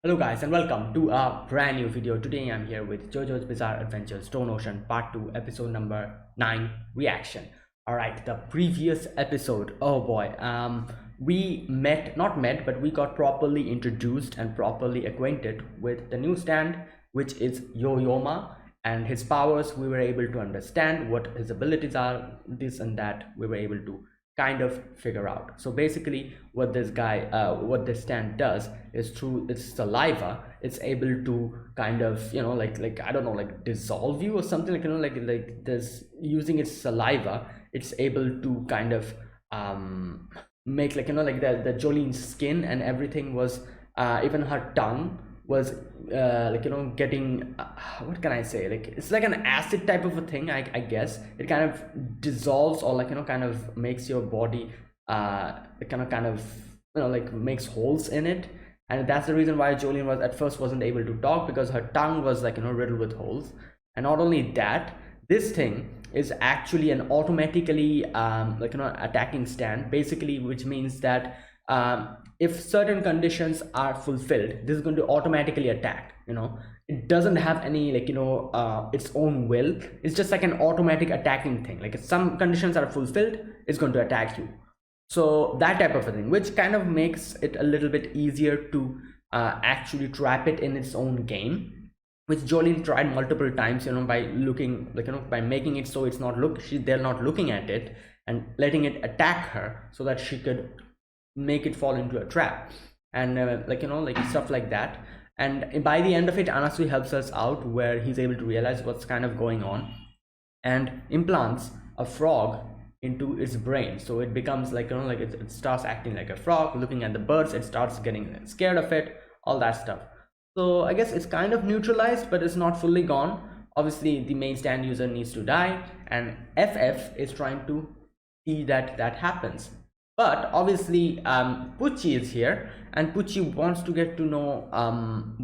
Hello guys and welcome to a brand new video. Today I'm here with JoJo's Bizarre Adventures Stone Ocean Part 2 episode number 9 reaction. Alright, the previous episode, oh boy, we not met but we got properly introduced and properly acquainted with the new stand, which is Yo-Yoma, and his powers. We were able to understand what his abilities are, this and that we were able to kind of figure out. So basically what this stand does is through its saliva it's able to kind of, like I don't know, like dissolve you or something, like this. Using its saliva it's able to kind of make, like, like the Jolene's skin and everything was, even her tongue was, getting, what can I say, like it's like an acid type of a thing. I guess it kind of dissolves, or like, kind of makes your body, kind of like makes holes in it. And that's the reason why Jolene was at first wasn't able to talk, because her tongue was like, riddled with holes. And not only that, this thing is actually an automatically attacking stand, basically, which means that if certain conditions are fulfilled, this is going to automatically attack. It doesn't have any, like, its own will. It's just like an automatic attacking thing. Like if some conditions are fulfilled, it's going to attack you. So that type of a thing, which kind of makes it a little bit easier to actually trap it in its own game, which Jolene tried multiple times, by looking, like, by making it so it's not they're not looking at it and letting it attack her, so that she could make it fall into a trap, and like stuff like that. And by the end of it, Anasu helps us out, where he's able to realize what's kind of going on, and implants a frog into its brain. So it becomes like, like it starts acting like a frog, looking at the birds, it starts getting scared of it, all that stuff. So I guess it's kind of neutralized, but it's not fully gone. Obviously the main stand user needs to die, and FF is trying to see that happens. But obviously Pucci is here, and Pucci wants to get to know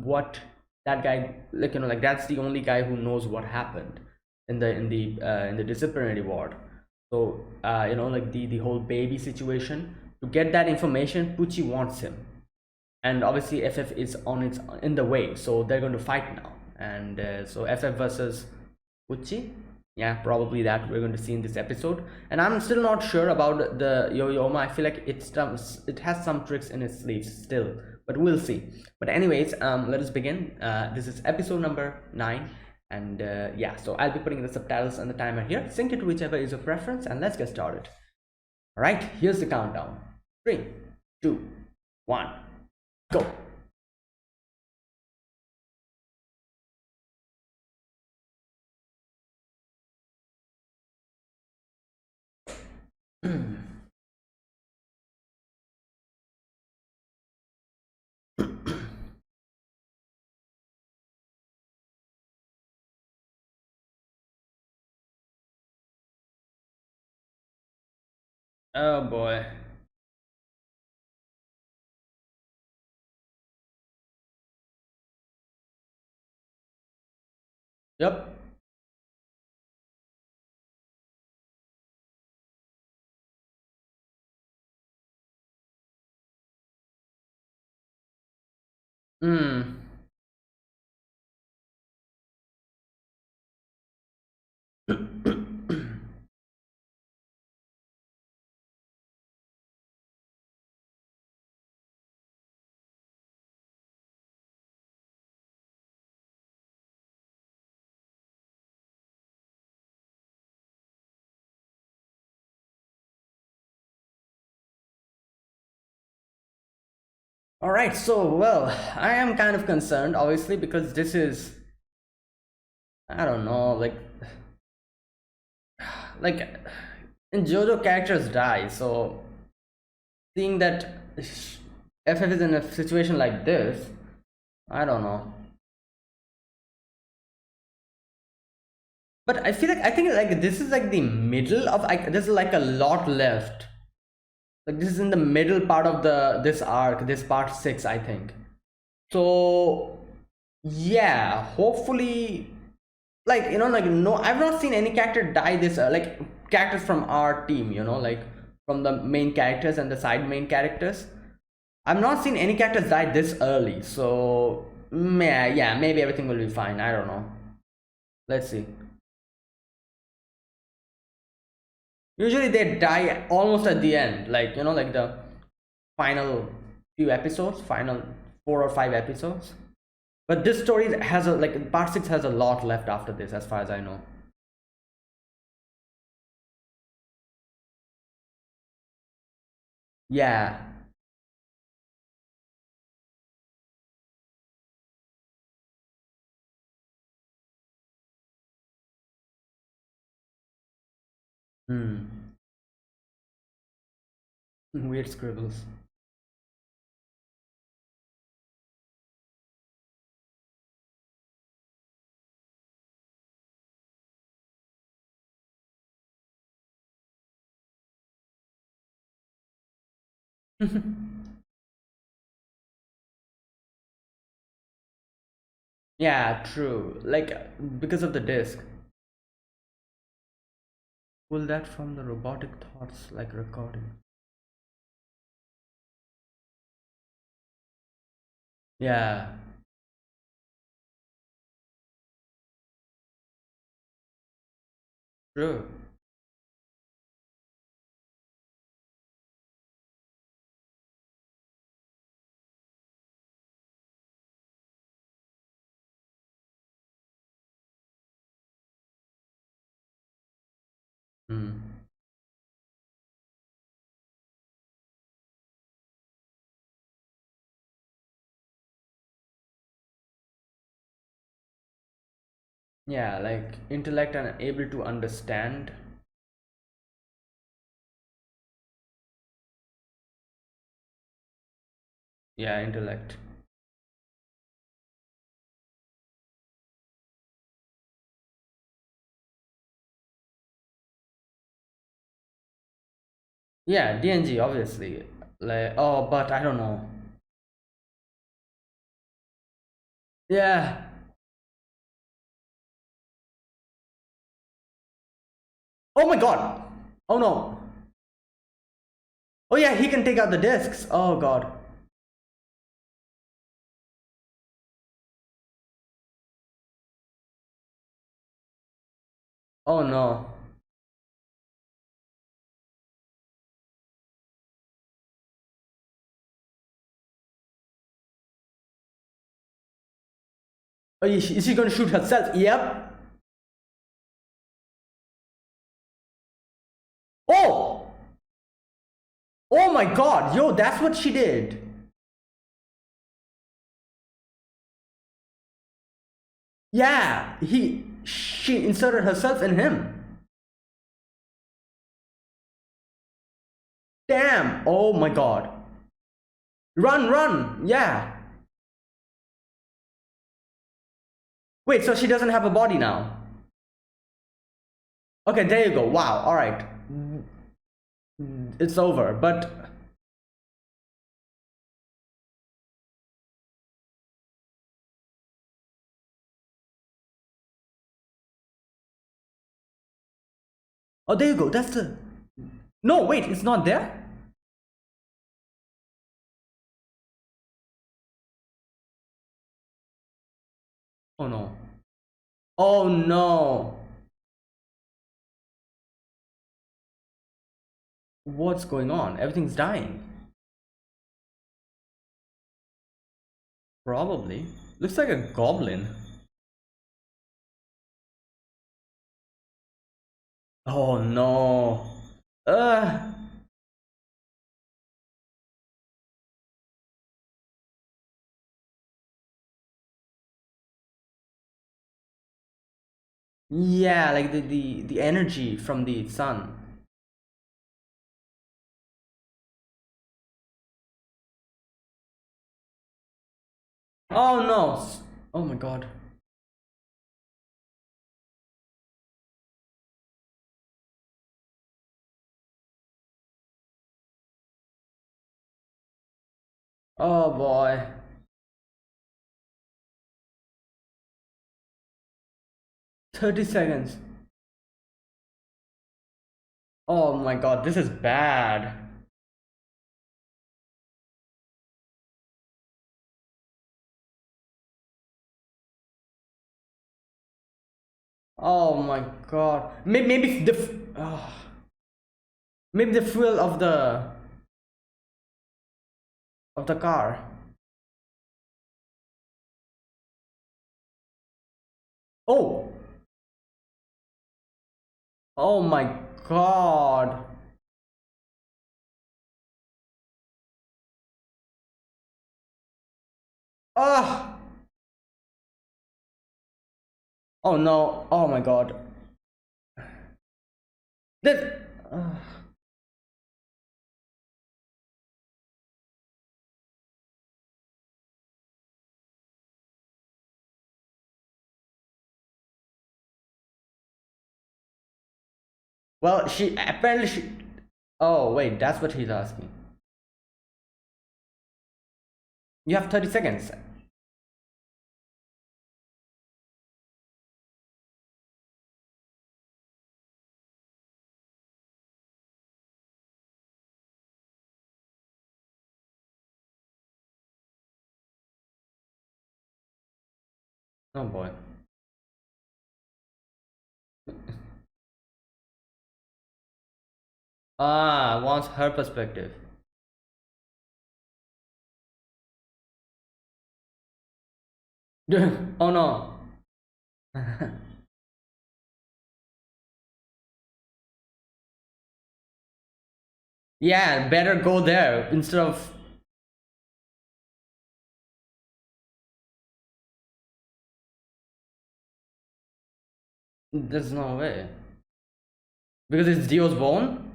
what that guy, like that's the only guy who knows what happened in the disciplinary ward. So like the whole baby situation. To get that information, Pucci wants him, and obviously FF is in the way, so they're going to fight now. And so FF versus Pucci, yeah, probably that we're going to see in this episode. And I'm still not sure about the Yo-Yoma. I feel like it has some tricks in its sleeves still, but we'll see. But anyways, let us begin. This is episode number 9, and yeah, so I'll be putting the subtitles and the timer here. Sync it to whichever is your preference, and let's get started. All right, here's the countdown. 3, 2, 1, go. Oh boy. Yep. Hmm. All right, so well, I am kind of concerned, obviously, because this is, I don't know, like in JoJo characters die, so seeing that FF is in a situation like this, I don't know. But I think like this is like the middle of, there's like a lot left. Like this is in the middle part of this arc, this part 6, I think. So yeah, hopefully, like, like, no, I've not seen any character die this, like characters from our team, like from the main characters and the side main characters. I've not seen any characters die this early, so yeah, maybe everything will be fine. I don't know. Let's see. Usually they die almost at the end, like like the final few episodes, final 4 or 5 episodes. But this story has a like part 6 has a lot left after this, as far as I know. Yeah. Hmm. Weird scribbles. Yeah, true. Like because of the disc. Pull that from the robotic thoughts like recording. Yeah, true. Hmm. Yeah, like intellect and able to understand. Yeah, intellect. Yeah, DNG obviously. Like oh, but I don't know. Yeah. Oh my god. Oh no. Oh yeah, he can take out the discs. Oh god. Oh no. Oh, is she going to shoot herself? Yep. Oh. Oh my god. Yo, that's what she did. Yeah, she inserted herself in him. Damn. Oh my god. Run, run. Yeah. Wait, so she doesn't have a body now? Okay, there you go. Wow. All right. It's over. But oh, there you go. That's the. No, wait. It's not there. Oh no. Oh no. What's going on? Everything's dying. Probably. Looks like a goblin. Oh no. Uh. Yeah, like the energy from the sun. Oh no. Oh my god. Oh boy. 30 seconds. Oh my god, this is bad. Oh my god. Maybe maybe the fuel of the car. Oh. Oh my god. Ah. Oh no. Oh my god. This. Well, she apparently she. Oh wait, that's what he's asking. You have 30 seconds. Oh boy. Ah, wants her perspective. Oh no. Yeah, better go there instead of. There's no way. Because it's Dio's bone?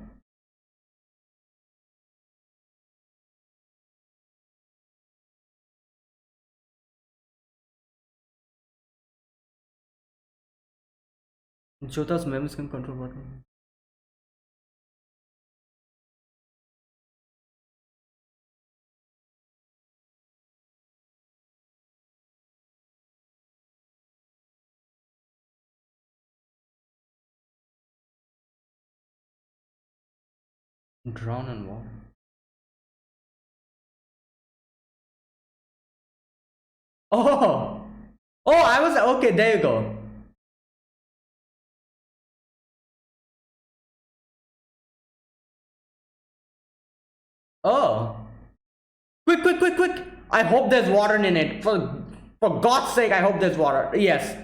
Jota's memes can control water. Drown in water. Oh! Oh, I was okay. There you go. Oh, quick, quick, quick, quick! I hope there's water in it. For God's sake, I hope there's water. Yes.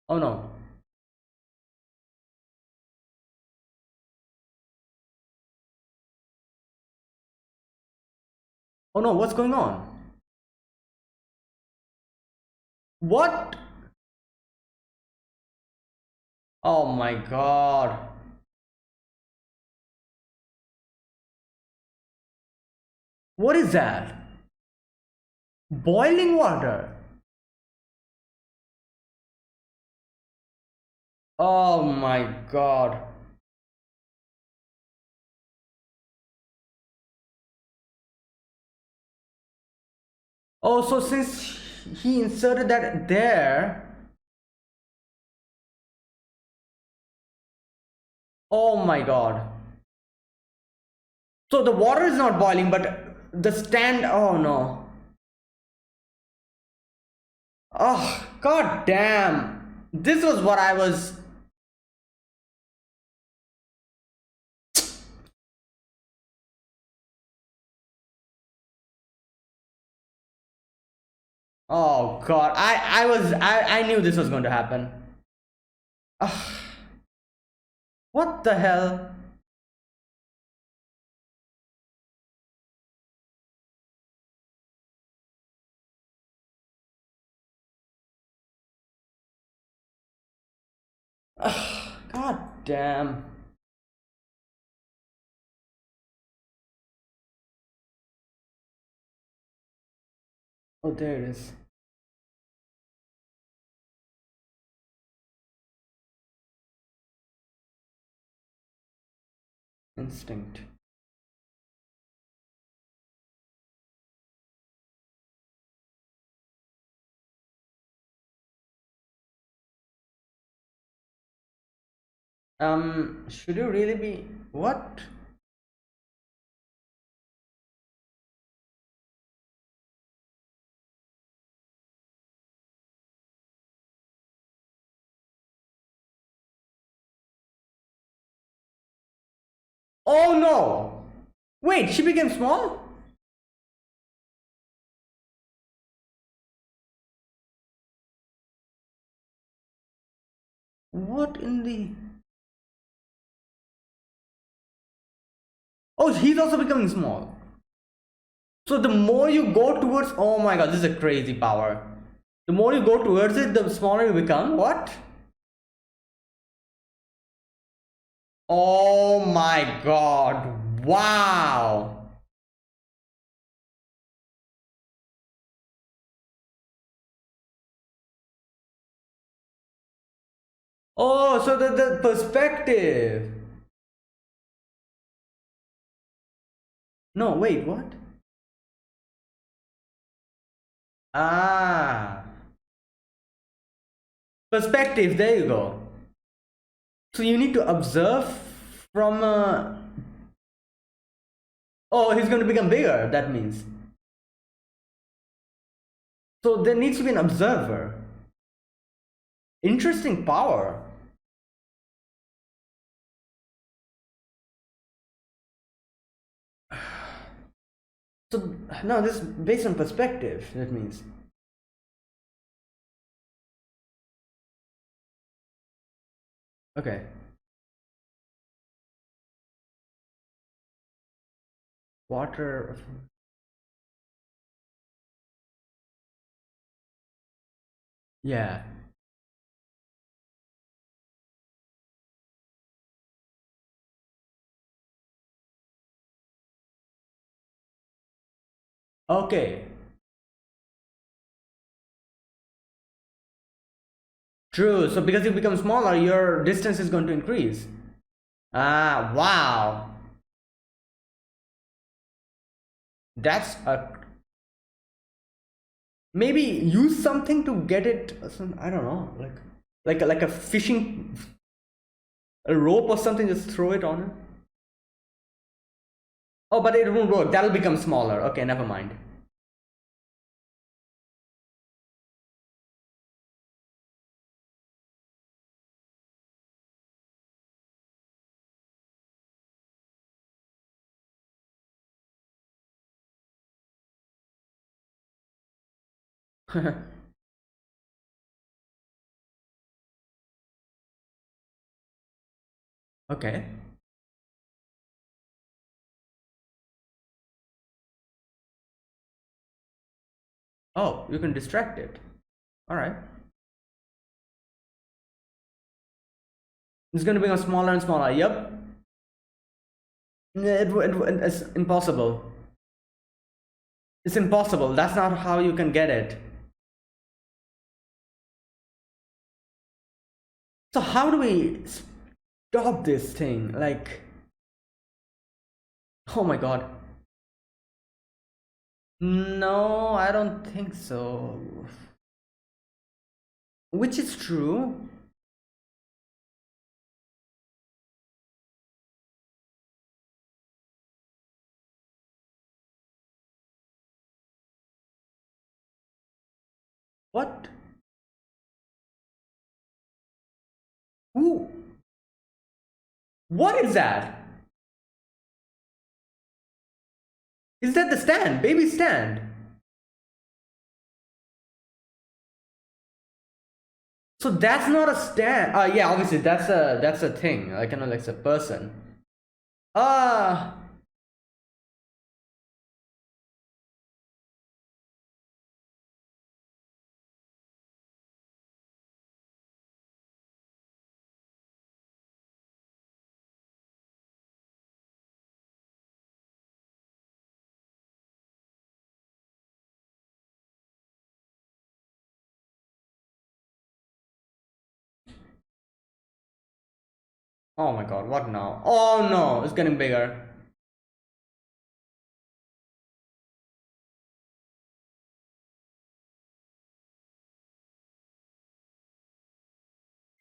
Oh no. Oh no. What's going on? What? Oh my God. What is that? Boiling water. Oh my God. Oh, so since he inserted that there. Oh my God. So the water is not boiling, but the stand. Oh no. Oh, God damn. This was what I was. Oh God. I knew this was going to happen. Ugh, what the hell? Ugh, God damn. Oh, there it is. Instinct. Should you really be what? Oh no! Wait, she became small? What in the... Oh, he's also becoming small. So the more you go towards... Oh my god, this is a crazy power. The more you go towards it, the smaller you become. What? Oh my god. Wow. Oh, so the perspective. No, wait, what? Ah. Perspective, there you go. So you need to observe from... Oh, he's going to become bigger, that means. So there needs to be an observer. Interesting power. So, no, this is based on perspective, that means. Okay. Water. Yeah. Okay. True. So because you become smaller, your distance is going to increase. Ah, wow. That's a... Maybe use something to get it. I don't know, like a fishing, a rope or something. Just throw it on it. Oh, but it won't work. That'll become smaller. Okay, never mind. Okay. Oh, you can distract it. All right. It's going to become smaller and smaller. Yep. It's impossible. It's impossible. That's not how you can get it. So how do we stop this thing? Like, oh my god. No, I don't think so. Which is true. What? Who? What is that? Is that the stand? Baby stand? So that's not a stand. Yeah, obviously that's a thing. Like, you know, like it's a person. Ah. Oh my god, what now? Oh no, it's getting bigger.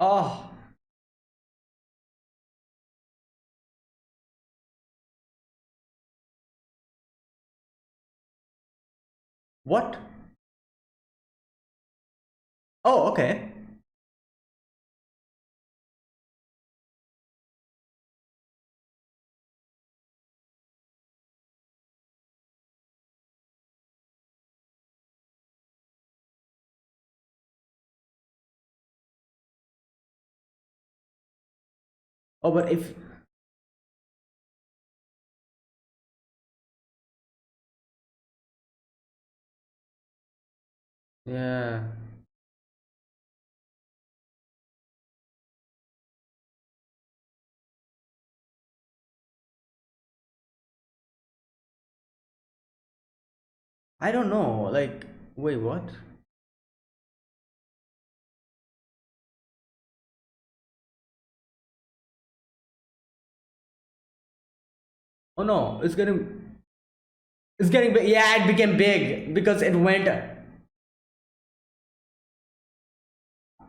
Oh. What? Oh, okay. Oh, but if yeah, I don't know. Like, wait, what? Oh no, it's getting big. Yeah, it became big because it went.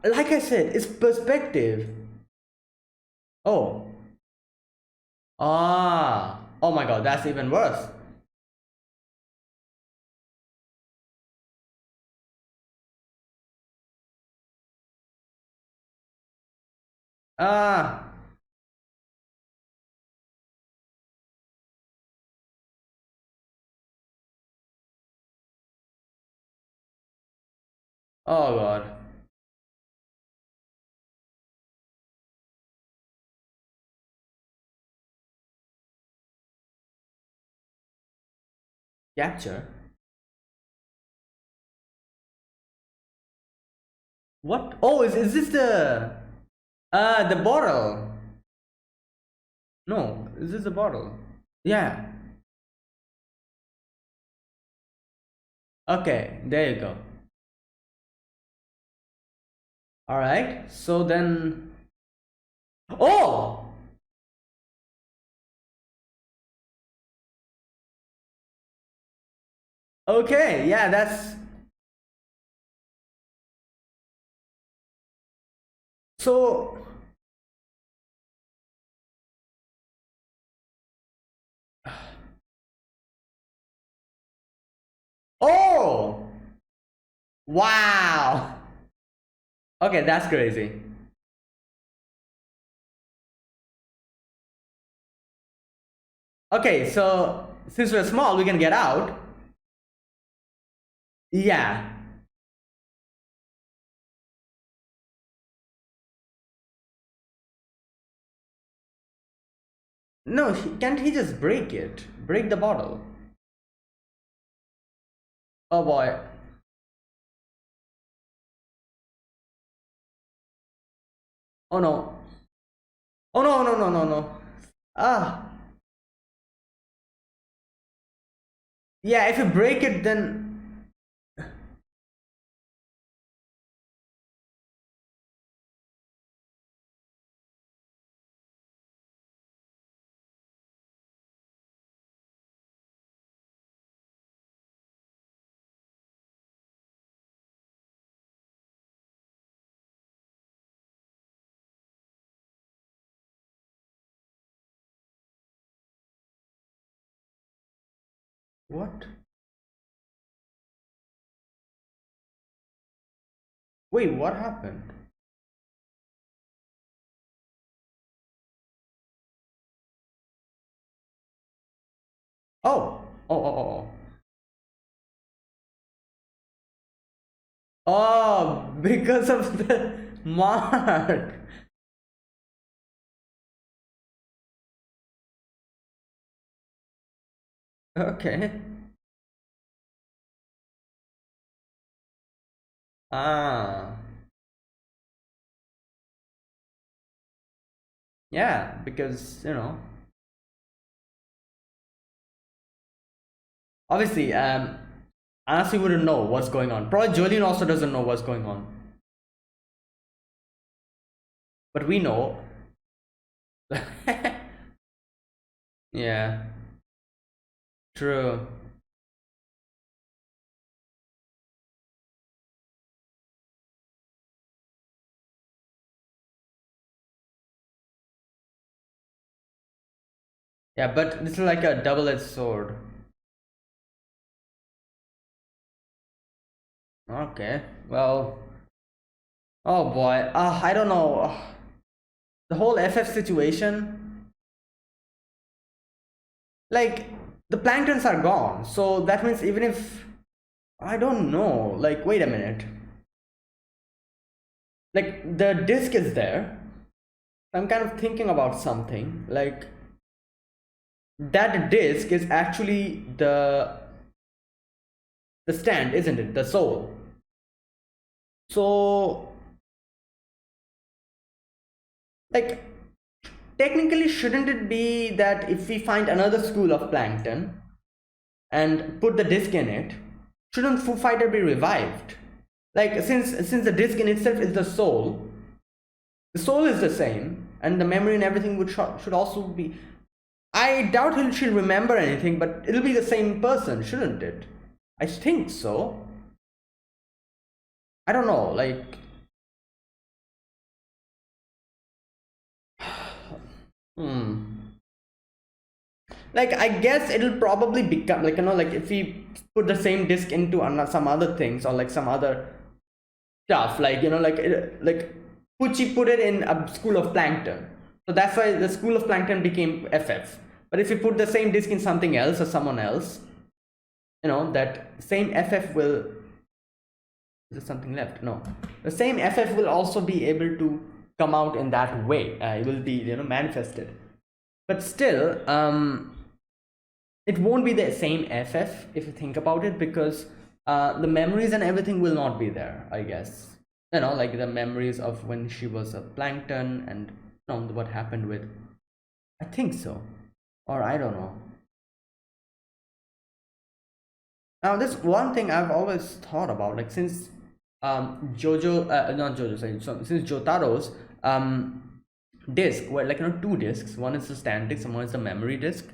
Like I said, it's perspective. Oh, oh my God, that's even worse. Ah, oh God, capture. What? Oh, is this the bottle? No, is this the bottle? Yeah. Okay, there you go. All right. So then, oh, okay, yeah, that's so. Oh, wow. Okay, that's crazy. Okay, so since we're small, we can get out. Yeah. No, can't he just break it? Break the bottle. Oh boy. Oh no. Oh no, no, no, no, no. Ah. Yeah, if you break it, then. What? Wait, what happened? Oh. Oh, oh, oh, oh. Oh, because of the mark. Okay. Ah. Yeah, because, obviously, honestly wouldn't know what's going on. Probably Jolene also doesn't know what's going on. But we know. Yeah, true. Yeah, but this is like a double-edged sword. Okay, well, oh boy, I don't know. The whole FF situation, like, the planktons are gone, so that means even if, I don't know, like, wait a minute, like, the disc is there. I'm kind of thinking about something, like, that disc is actually the stand, isn't it? The soul. So, like, technically, shouldn't it be that if we find another school of plankton and put the disc in it, shouldn't Foo Fighter be revived? Like, since the disc in itself is the soul is the same, and the memory and everything should also be. I doubt she'll remember anything, but it'll be the same person, shouldn't it? I think so. I don't know, like, hmm. Like, I guess it'll probably become like, like if we put the same disc into some other things, or like some other stuff, like, like Pucci put it in a school of plankton, so that's why the school of plankton became FF. But if you put the same disc in something else or someone else, that same FF will, is there something left? No, the same FF will also be able to come out in that way. It will be, manifested, but still, it won't be the same FF if you think about it, because the memories and everything will not be there, I guess. Like the memories of when she was a plankton, and what happened with, I think so, or I don't know. Now, this one thing I've always thought about, like, since JoJo, not JoJo, sorry, so since Jotaro's disc, where, like, two discs, one is the stand disc and one is the memory disc,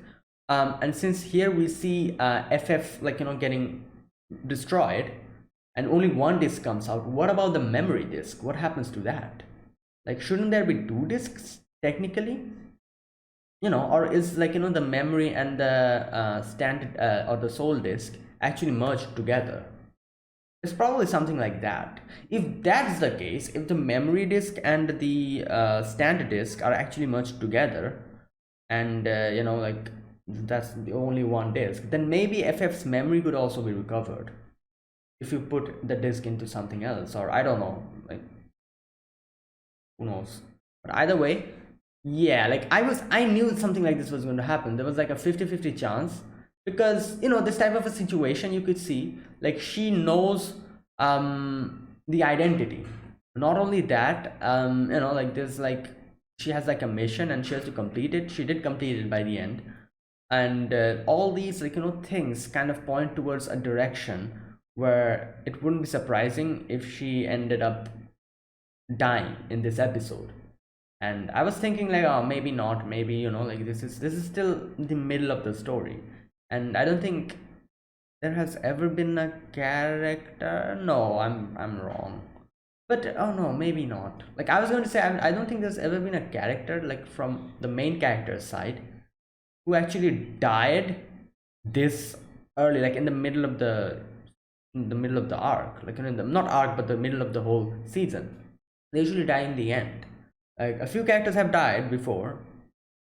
and since here we see FF, like, getting destroyed, and only one disc comes out, what about the memory disc? What happens to that? Like, shouldn't there be two discs technically? Or is, like, the memory and the stand or the soul disc actually merged together? It's probably something like that. If that's the case, if the memory disk and the stand disk are actually merged together, and like, that's the only one disk, then maybe FF's memory could also be recovered if you put the disk into something else, or I don't know, like, who knows. But either way, yeah, like, I knew something like this was going to happen. There was like a 50-50 chance, because this type of a situation, you could see, like, she knows the identity. Not only that, like, there's like, she has like a mission and she has to complete it. She did complete it by the end, and all these, like, things kind of point towards a direction where it wouldn't be surprising if she ended up dying in this episode. And I was thinking, like, oh, maybe not, maybe, like, this is still the middle of the story, and I don't think there has ever been a character. No, I'm wrong, but oh no, maybe not. Like, I was going to say, I don't think there's ever been a character, like, from the main character's side, who actually died this early, like in the middle of the arc, like, in the, not arc, but the middle of the whole season. They usually die in the end. Like, a few characters have died before,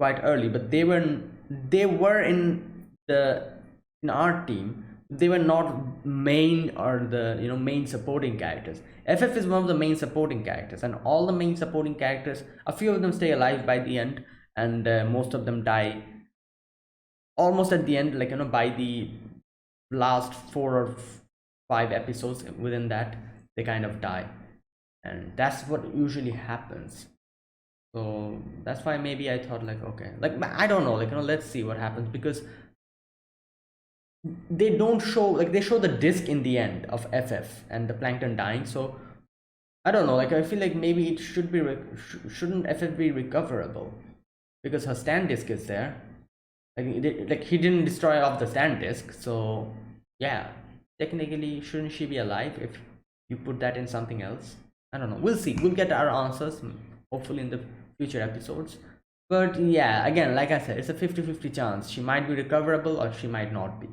quite early, but they were in our team. They were not main, or the main supporting characters. FF is one of the main supporting characters, and all the main supporting characters, a few of them stay alive by the end, and most of them die almost at the end, like, by the last 4 or 5 episodes. Within that, they kind of die, and that's what usually happens. So that's why maybe I thought, like, okay, like, I don't know, like, let's see what happens, because they don't show, like, they show the disc in the end of FF and the plankton dying. So I don't know, like, I feel like maybe it should be shouldn't FF be recoverable, because her stand disc is there. Like, like, he didn't destroy off the stand disc, so yeah, technically, shouldn't she be alive if you put that in something else? I don't know, we'll see, we'll get our answers hopefully in the future episodes. But yeah, again, like I said, it's a 50-50 chance. She might be recoverable or she might not be.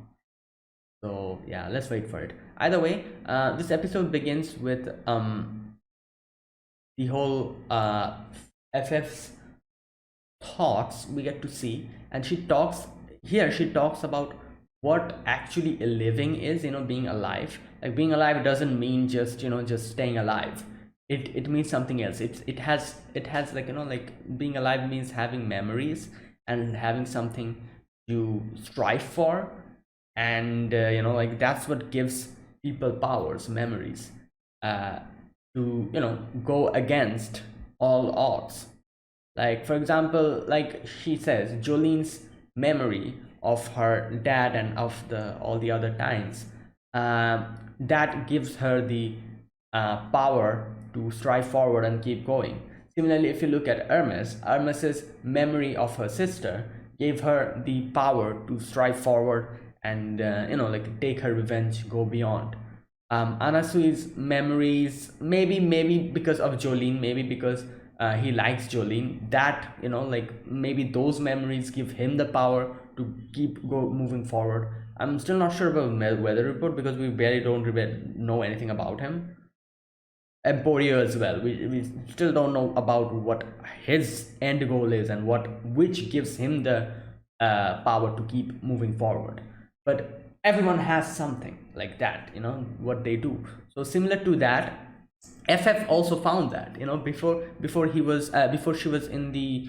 So yeah, let's wait for it. Either way, this episode begins with the whole FF's thoughts we get to see, and she talks about what actually a living is, being alive. Like, being alive doesn't mean just, just staying alive. It means something else. It has like, like, being alive means having memories and having something you strive for. And like, that's what gives people powers, memories, uh to, go against all odds. Like, for example, like she says, Jolene's memory of her dad and of the all the other times, that gives her the power to strive forward and keep going. Similarly, if you look at Hermes's memory of her sister gave her the power to strive forward and, like, take her revenge, go beyond. Anasui's memories, maybe because of Jolene, maybe because he likes Jolene, that, like, maybe those memories give him the power to keep moving forward. I'm still not sure about Weather Report because we barely don't really know anything about him. Emporio as well. We still don't know about what his end goal is and which gives him the power to keep moving forward. But everyone has something like that, what they do. So similar to that, FF also found that, before she was in the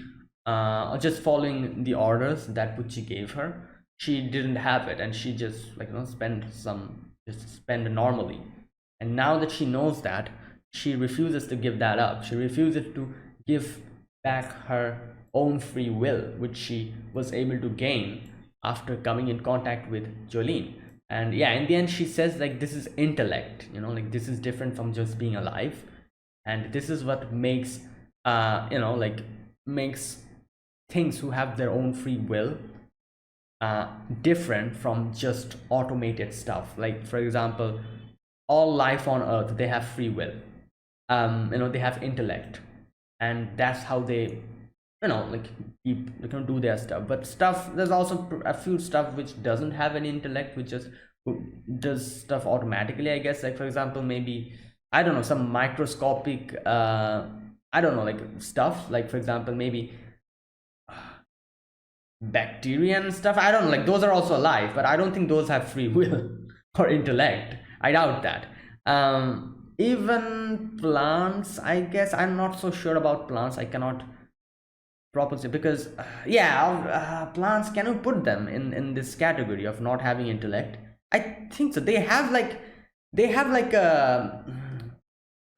just following the orders that Pucci gave her. She didn't have it, and she just, like, spend normally. And now that she knows that, she refuses to give that up. She refuses to give back her own free will, which she was able to gain after coming in contact with Jolene. And yeah, in the end, she says, like, this is intellect, like, this is different from just being alive. And this is what makes, like, makes things who have their own free will different from just automated stuff. Like, for example, all life on earth, they have free will. They have intellect, and that's how they, like, keep, they can do their stuff. But there's also a few stuff which doesn't have any intellect, which just does stuff automatically, I guess. Like, for example, maybe, I don't know, some microscopic I don't know, like, stuff. Like, for example, maybe bacteria and stuff, I don't know, like, those are also alive, but I don't think those have free will or intellect. I doubt that. Even plants, I guess. I'm not so sure about plants. I cannot properly say, because plants, can you put them in this category of not having intellect? I think so. They have like a,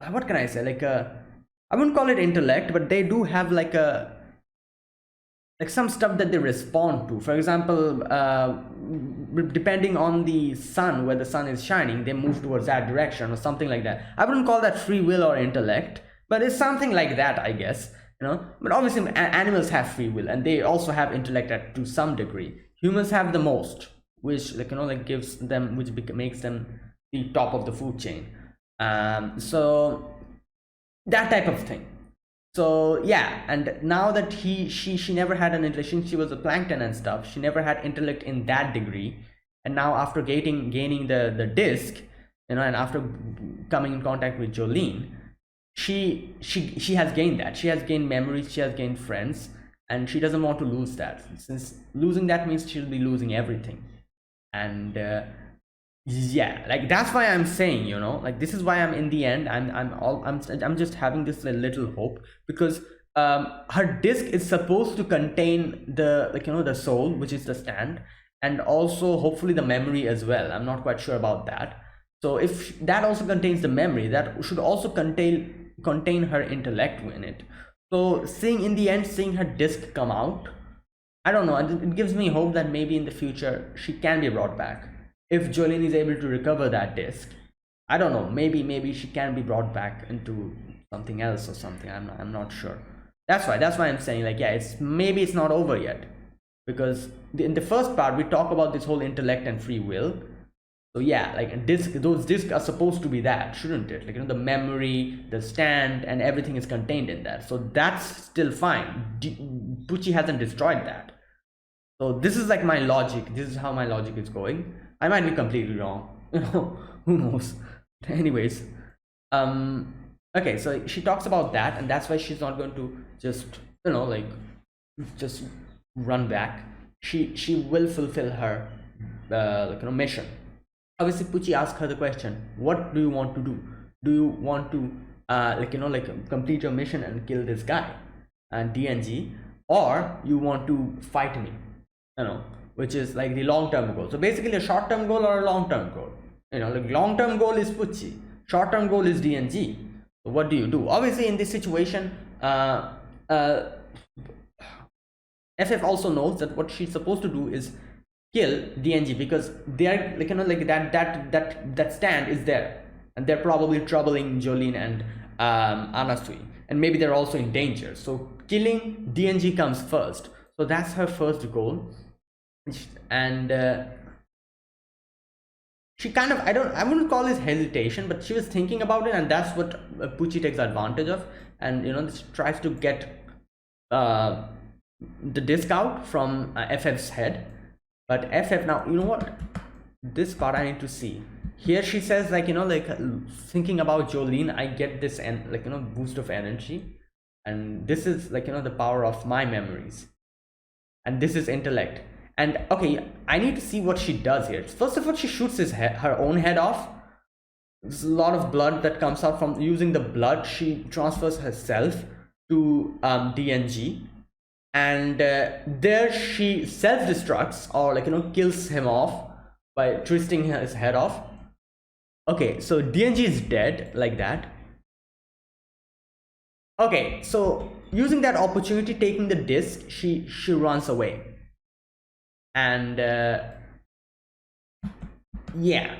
what can I say, like a, I wouldn't call it intellect, but they do have like some stuff that they respond to. For example, depending on the sun, where the sun is shining, they move towards that direction or something like that. I wouldn't call that free will or intellect, but it's something like that, I guess. But obviously animals have free will, and they also have intellect to some degree. Humans have the most, which, like, like, gives them, which makes them the top of the food chain. So that type of thing. So yeah, and now that she never had an intellect, she was a plankton and stuff, she never had intellect in that degree. And now, after gaining the disc, and after coming in contact with Jolene, she has gained that. She has gained memories, she has gained friends, and she doesn't want to lose that, since losing that means she'll be losing everything. And yeah, like, that's why I'm saying, like, this is why I'm, in the end, I'm just having this little hope, because her disc is supposed to contain the, like, the soul, which is the stand, and also hopefully the memory as well. I'm not quite sure about that. So if that also contains the memory, that should also contain her intellect in it. So in the end, seeing her disc come out, I don't know, it gives me hope that maybe in the future she can be brought back. If Jolene is able to recover that disc, I don't know, maybe she can be brought back into something else or something. I'm not sure. That's why I'm saying, like, yeah, maybe it's not over yet, because in the first part we talk about this whole intellect and free will. So yeah, like, those discs are supposed to be that, shouldn't it? Like, the memory, the stand, and everything is contained in that. So that's still fine. Pucci hasn't destroyed that. So this is like my logic. This is how my logic is going. I might be completely wrong. Who knows? Anyways, okay, so she talks about that, and that's why she's not going to just, like, just run back. She will fulfill her mission. Obviously, Pucci asks her the question, what do you want to do? Do you want to complete your mission and kill this guy and DNG, or you want to fight me, which is like the long-term goal. So basically a short-term goal or a long-term goal. Like long-term goal is Pucci, short-term goal is DNG. So what do you do? Obviously in this situation, FF also knows that what she's supposed to do is kill DNG, because they are that stand is there, and they're probably troubling Jolene and Anasui, and maybe they're also in danger. So killing DNG comes first. So that's her first goal, and she kind of, I wouldn't call it hesitation, but she was thinking about it, and that's what Pucci takes advantage of, and she tries to get the disc out from FF's head. But FF, now what, this part I need to see. Here she says, thinking about Jolene, I get this boost of energy, and this is the power of my memories, and this is intellect. And okay, I need to see what she does here. First of all, she shoots her own head off. There's a lot of blood that comes out from using the blood. She transfers herself to DNG, and there she self-destructs, or kills him off by twisting his head off. Okay, so DNG is dead like that. Okay, so using that opportunity, taking the disc, she runs away. And yeah,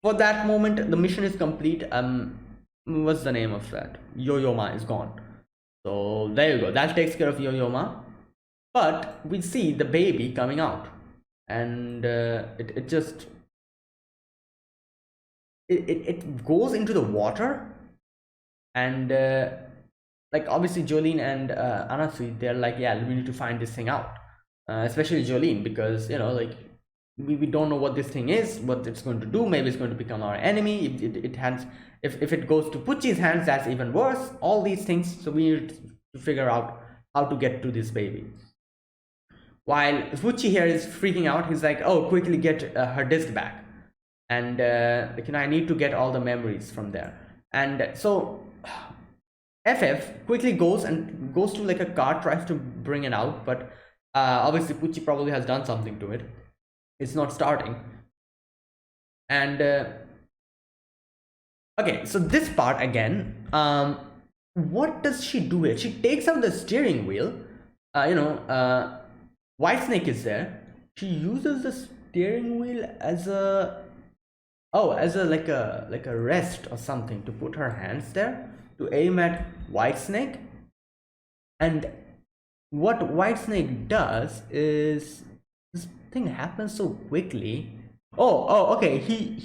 for that moment the mission is complete. What's the name of that? Yo-Yo-Ma is gone. So there you go, that takes care of Yo-Yo-Ma. But we see the baby coming out, and it just goes into the water, and obviously Jolene and Anasui, they're like, yeah, we need to find this thing out, especially Jolene, because we don't know what this thing is, what it's going to do. Maybe it's going to become our enemy. If it goes to Pucci's hands, that's even worse. All these things, so we need to figure out how to get to this baby. While Pucci here is freaking out, he's like, oh, quickly get her disc back, and I need to get all the memories from there. And so FF quickly goes to like a car, tries to bring it out, but obviously Pucci probably has done something to it. It's not starting. And okay, so this part again, what does she do here? She takes out the steering wheel. Whitesnake is there. She uses the steering wheel as a like a rest or something, to put her hands there to aim at Whitesnake. And what Whitesnake does is, this thing happens so quickly. Okay, he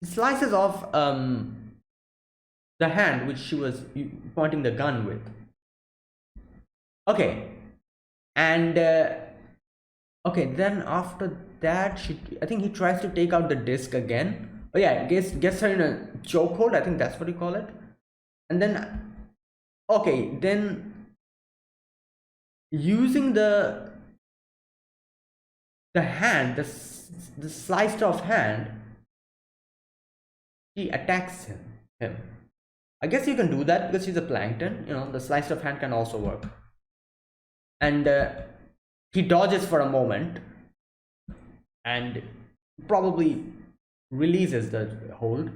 slices off the hand which she was pointing the gun with. Okay, and okay, then after that, I think he tries to take out the disc again. Oh yeah, gets her in a chokehold, I think that's what you call it. And then okay, then using the hand, the sliced off hand, he attacks him. I guess you can do that because he's a plankton, the sliced off hand can also work. And he dodges for a moment and probably releases the hold.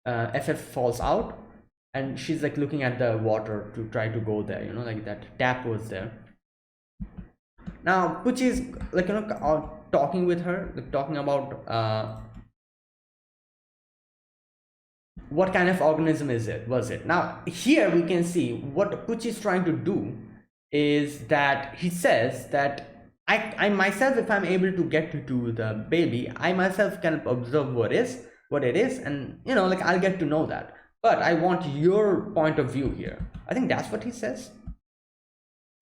FF falls out, and she's like looking at the water to try to go there, like that tap was there. Now Pucci is like talking with her, talking about what kind of organism was it. Now here we can see what Pucci is trying to do is that he says that I myself, if I'm able to get to the baby, I myself can observe what it is, and I'll get to know that, but I want your point of view here. I think that's what he says.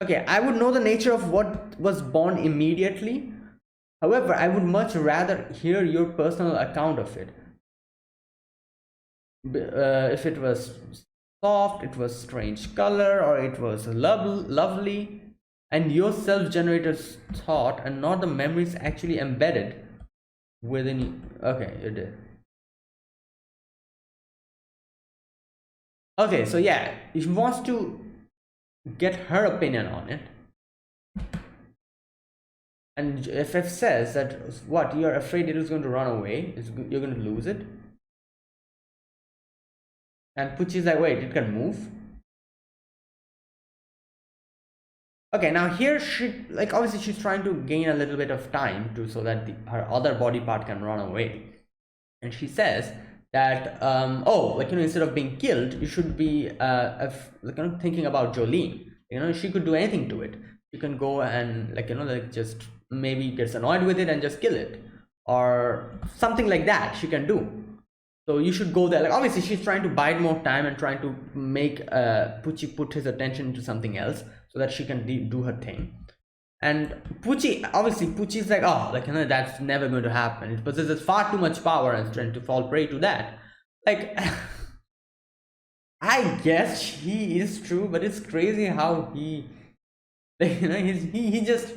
Okay, I would know the nature of what was born immediately, However, I would much rather hear your personal account of it. If it was soft, it was strange color, or it was lovely, and your self-generated thought and not the memories actually embedded within you. Okay, you did. Okay, so yeah, if he wants to get her opinion on it, and FF says that what, you're afraid it is going to run away, you're going to lose it, and Pucci's like, wait, it can move. Okay, now here she, like, obviously she's trying to gain a little bit of time to, so that her other body part can run away, and she says that oh, like, you know, instead of being killed, you should be like, you know, thinking about Jolene. You know, she could do anything to it. You can go and, like, you know, like, just maybe gets annoyed with it and just kill it, or something like that she can do. So you should go there. Like, obviously she's trying to bide more time and trying to make Pucci put his attention into something else so that she can do her thing. And Pucci's like, oh, like, you know, that's never going to happen. It possesses far too much power and strength to fall prey to that. Like, I guess he is true, but it's crazy how he, like, you know, he just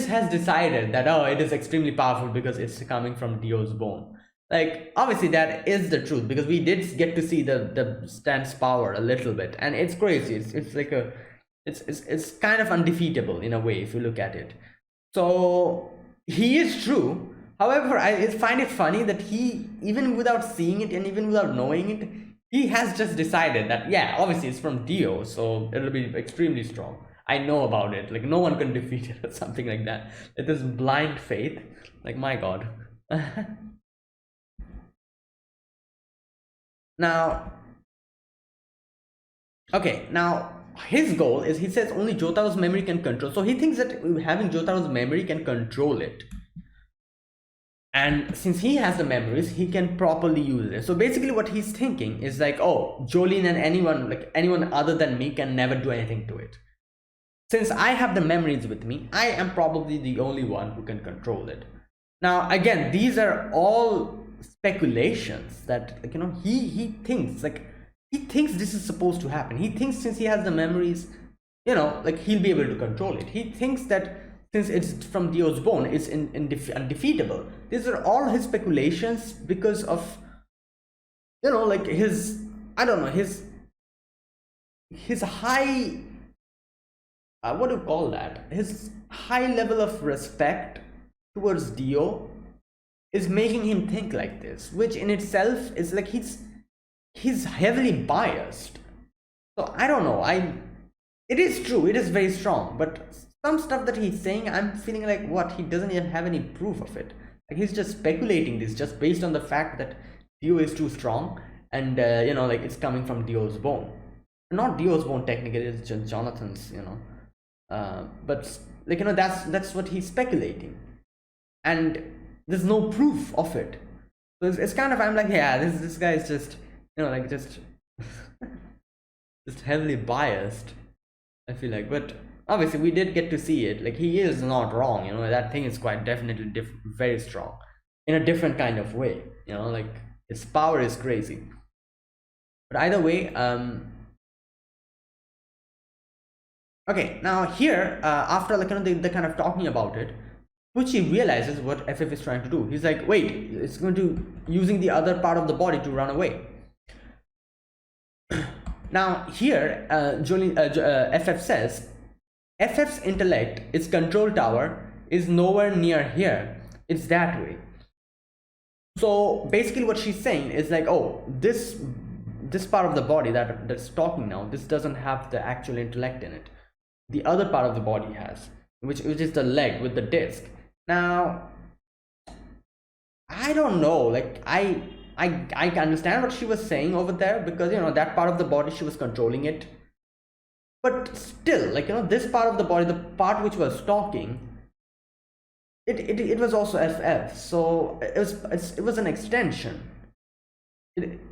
has decided that, oh, it is extremely powerful because it's coming from Dio's bone. Like, obviously that is the truth, because we did get to see the Stan's power a little bit, and it's crazy. It's like a, it's kind of undefeatable in a way if you look at it. So he is true. However, I find it funny that he, even without seeing it and even without knowing it, he has just decided that, yeah, obviously it's from Dio, so it'll be extremely strong. I know about it. Like, no one can defeat it or something like that. It is blind faith. Like, my God. Now, okay, now his goal is, he says only Jotaro's memory can control. So he thinks that having Jotaro's memory can control it. And since he has the memories, he can properly use it. So basically what he's thinking is like, oh, Jolene and anyone, like anyone other than me, can never do anything to it. Since I have the memories with me, I am probably the only one who can control it. Now, again, these are all speculations that, like, you know, he thinks, like, he thinks this is supposed to happen. He thinks since he has the memories, you know, like, he'll be able to control it. He thinks that since it's from Dio's bone, it's undefeatable. These are all his speculations because of, you know, like, his, I don't know, his high, what do you call that? His high level of respect towards Dio is making him think like this, which in itself is like, he's heavily biased. So I don't know. It is true, it is very strong, but some stuff that he's saying, I'm feeling like, what, he doesn't even have any proof of it. Like, he's just speculating this just based on the fact that Dio is too strong, and you know, like, it's coming from Dio's bone. Not Dio's bone technically, it's just Jonathan's, you know. But, like, you know, that's what he's speculating, and there's no proof of it. So it's kind of, I'm like, yeah, this guy is just, you know, like, just just heavily biased, I feel like. But obviously we did get to see it. Like, he is not wrong, you know. That thing is quite definitely very strong in a different kind of way, you know. Like, its power is crazy. But either way, okay, now here, after, like, you know, they're kind of talking about it, Pucci realizes what FF is trying to do. He's like, wait, it's going to, using the other part of the body to run away. Now here, FF says, FF's intellect, its control tower, is nowhere near here. It's that way. So basically what she's saying is like, oh, this part of the body that's talking now, this doesn't have the actual intellect in it. The other part of the body has, which is the leg with the disc. Now, I don't know, like, I understand what she was saying over there, because, you know, that part of the body, she was controlling it. But still, like, you know, this part of the body, the part which was talking, it was also FF. So it was an extension.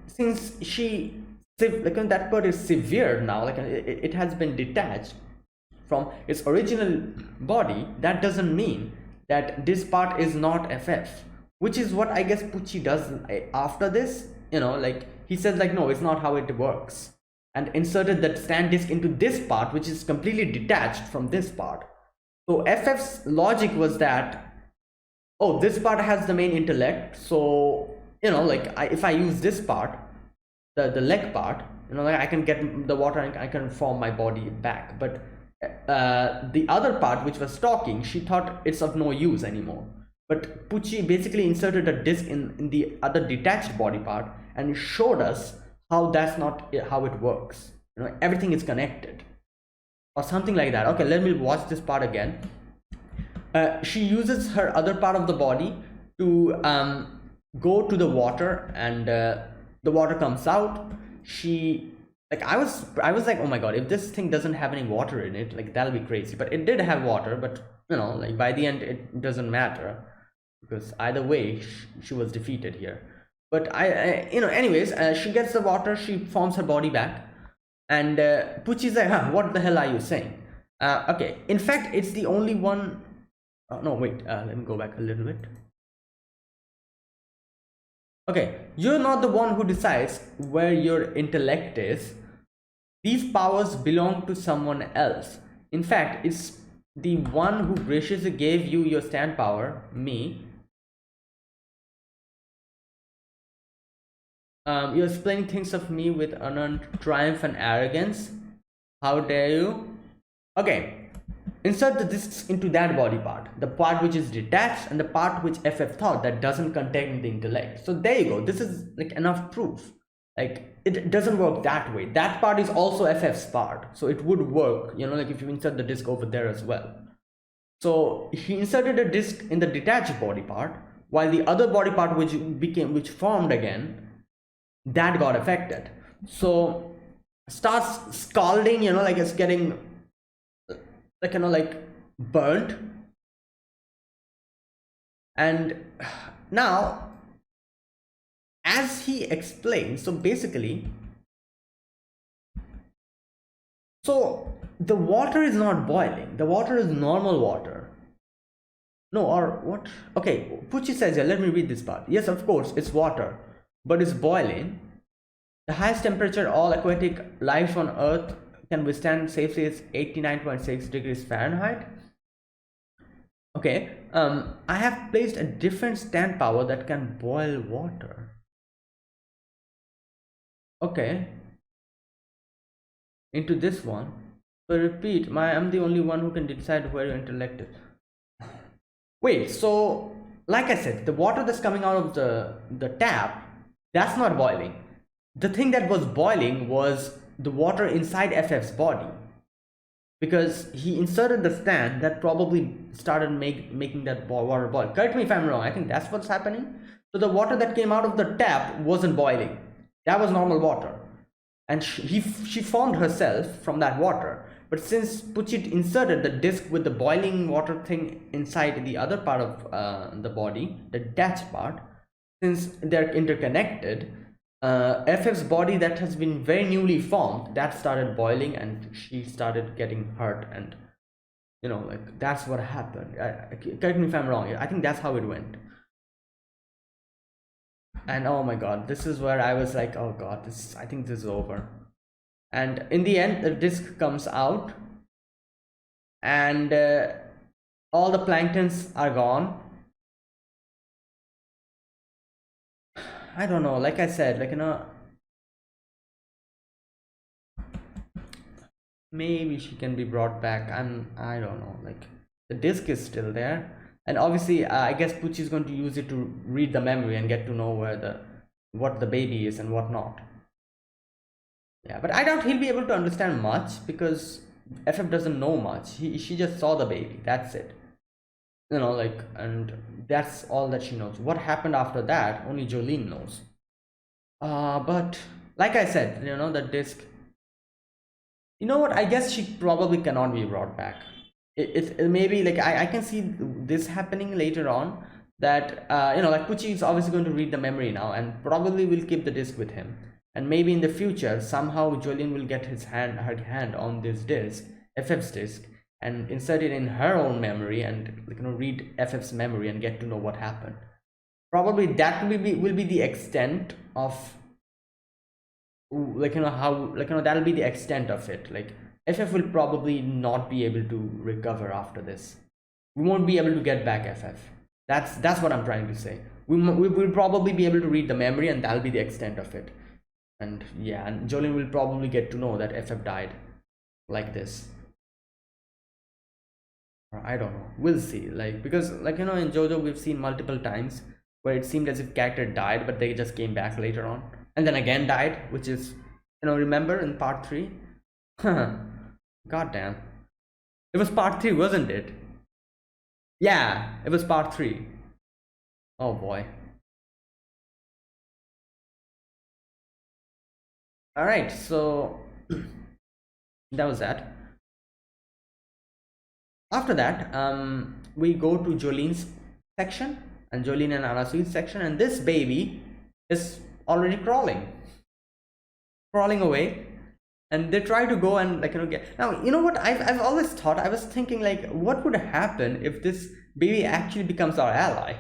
Since she, like, that part is severed now, like, it has been detached from its original body, that doesn't mean that this part is not FF, which is what I guess Pucci does after this. Like he says like, no, it's not how it works, and inserted that stand disk into this part, which is completely detached from this part. So FF's logic was that, oh, this part has the main intellect, so like if I use this part, the leg part, like I can get the water and I can form my body back. But the other part, which was talking, she thought it's of no use anymore. But Pucci basically inserted a disc in the other detached body part and showed us how that's not how it works. Everything is connected or something like that. Okay, let me watch this part again. She uses her other part of the body to go to the water, and the water comes out. She, like, I was like, oh my god, if this thing doesn't have any water in it, like, that'll be crazy. But it did have water, but like by the end it doesn't matter, because either way she was defeated here. But anyways, she gets the water, she forms her body back, and Pucci's like, huh, what the hell are you saying? Okay, in fact, it's the only one. No, wait, let me go back a little bit. Okay, you're not the one who decides where your intellect is. These powers belong to someone else. In fact, it's the one who graciously gave you your stand power, me. You're explaining things of me with unearned triumph and arrogance. How dare you? Okay, insert the discs into that body part, the part which is detached and the part which FF thought that doesn't contain the intellect. So there you go. This is like enough proof. Like, it doesn't work that way. That part is also FF's part, so it would work, like if you insert the disc over there as well. So he inserted a disc in the detached body part, while the other body part which formed again, that got affected. So starts scalding, like it's getting like, like burnt. And now, as he explains, so basically, so the water is not boiling, the water is normal water. No, or what? Okay, Pucci says here, let me read this part. Yes, of course, it's water, but it's boiling. The highest temperature all aquatic life on Earth can withstand safely is 89.6 degrees Fahrenheit. Okay, I have placed a different stand power that can boil water. Okay, into this one. So repeat, I'm the only one who can decide where your intellect is. Wait, so like I said, the water that's coming out of the tap, that's not boiling. The thing that was boiling was the water inside FF's body, because he inserted the stand that probably started making that water boil. Correct me if I'm wrong. I think that's what's happening. So the water that came out of the tap wasn't boiling. That was normal water, and she formed herself from that water. But since Pucci inserted the disc with the boiling water thing inside the other part of the body, the detached part, since they're interconnected, FF's body that has been very newly formed, that started boiling, and she started getting hurt, and like that's what happened. Correct me if I'm wrong. I think that's how it went. And oh my god, this is where I was like, oh god, I think this is over. And in the end, the disc comes out, and all the planktons are gone. I don't know, like I said, like, maybe she can be brought back. I don't know, like, the disc is still there, and obviously I guess Pucci is going to use it to read the memory and get to know what the baby is and what not. Yeah, but I doubt he'll be able to understand much, because FF doesn't know much. She just saw the baby, that's it. Like, and that's all that she knows. What happened after that, only Jolene knows. But like I said, the disc, what, I guess she probably cannot be brought back. It maybe, like, I can see this happening later on, that like Pucci is obviously going to read the memory now, and probably will keep the disc with him, and maybe in the future somehow Jolene will get her hand on this disc, FF's disc, and insert it in her own memory and read FF's memory and get to know what happened. Probably that will be the extent of that'll be the extent of it. Like FF will probably not be able to recover after this. We won't be able to get back FF. That's what I'm trying to say. We will probably be able to read the memory, and that'll be the extent of it. And yeah, and Jolene will probably get to know that FF died like this. Or I don't know. We'll see. Like, because in JoJo we've seen multiple times where it seemed as if character died, but they just came back later on and then again died, which is, remember in part 3? God damn. It was part 3, wasn't it? Yeah, it was part 3. Oh boy. All right, so that was that. After that, we go to Jolene's section, and Jolene and Anasui's section, and this baby is already crawling away, and they try to go and get. Now, you know what, I've always thought, I was thinking, like, what would happen if this baby actually becomes our ally?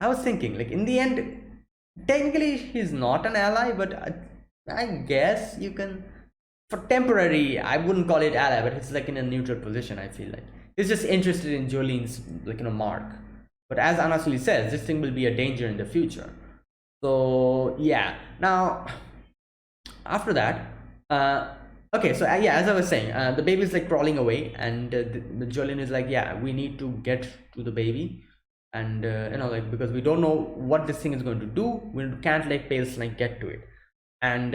I was thinking, like, in the end, technically he's not an ally, but I guess you can, for temporary, I wouldn't call it ally, but it's like in a neutral position. I feel like he's just interested in Jolene's mark. But as Anasui says, this thing will be a danger in the future. So yeah. Now after that, okay, so yeah, as I was saying, the baby is like crawling away, and the Jolene is like, yeah, we need to get to the baby, and because we don't know what this thing is going to do, we can't let Pale Snake get to it. And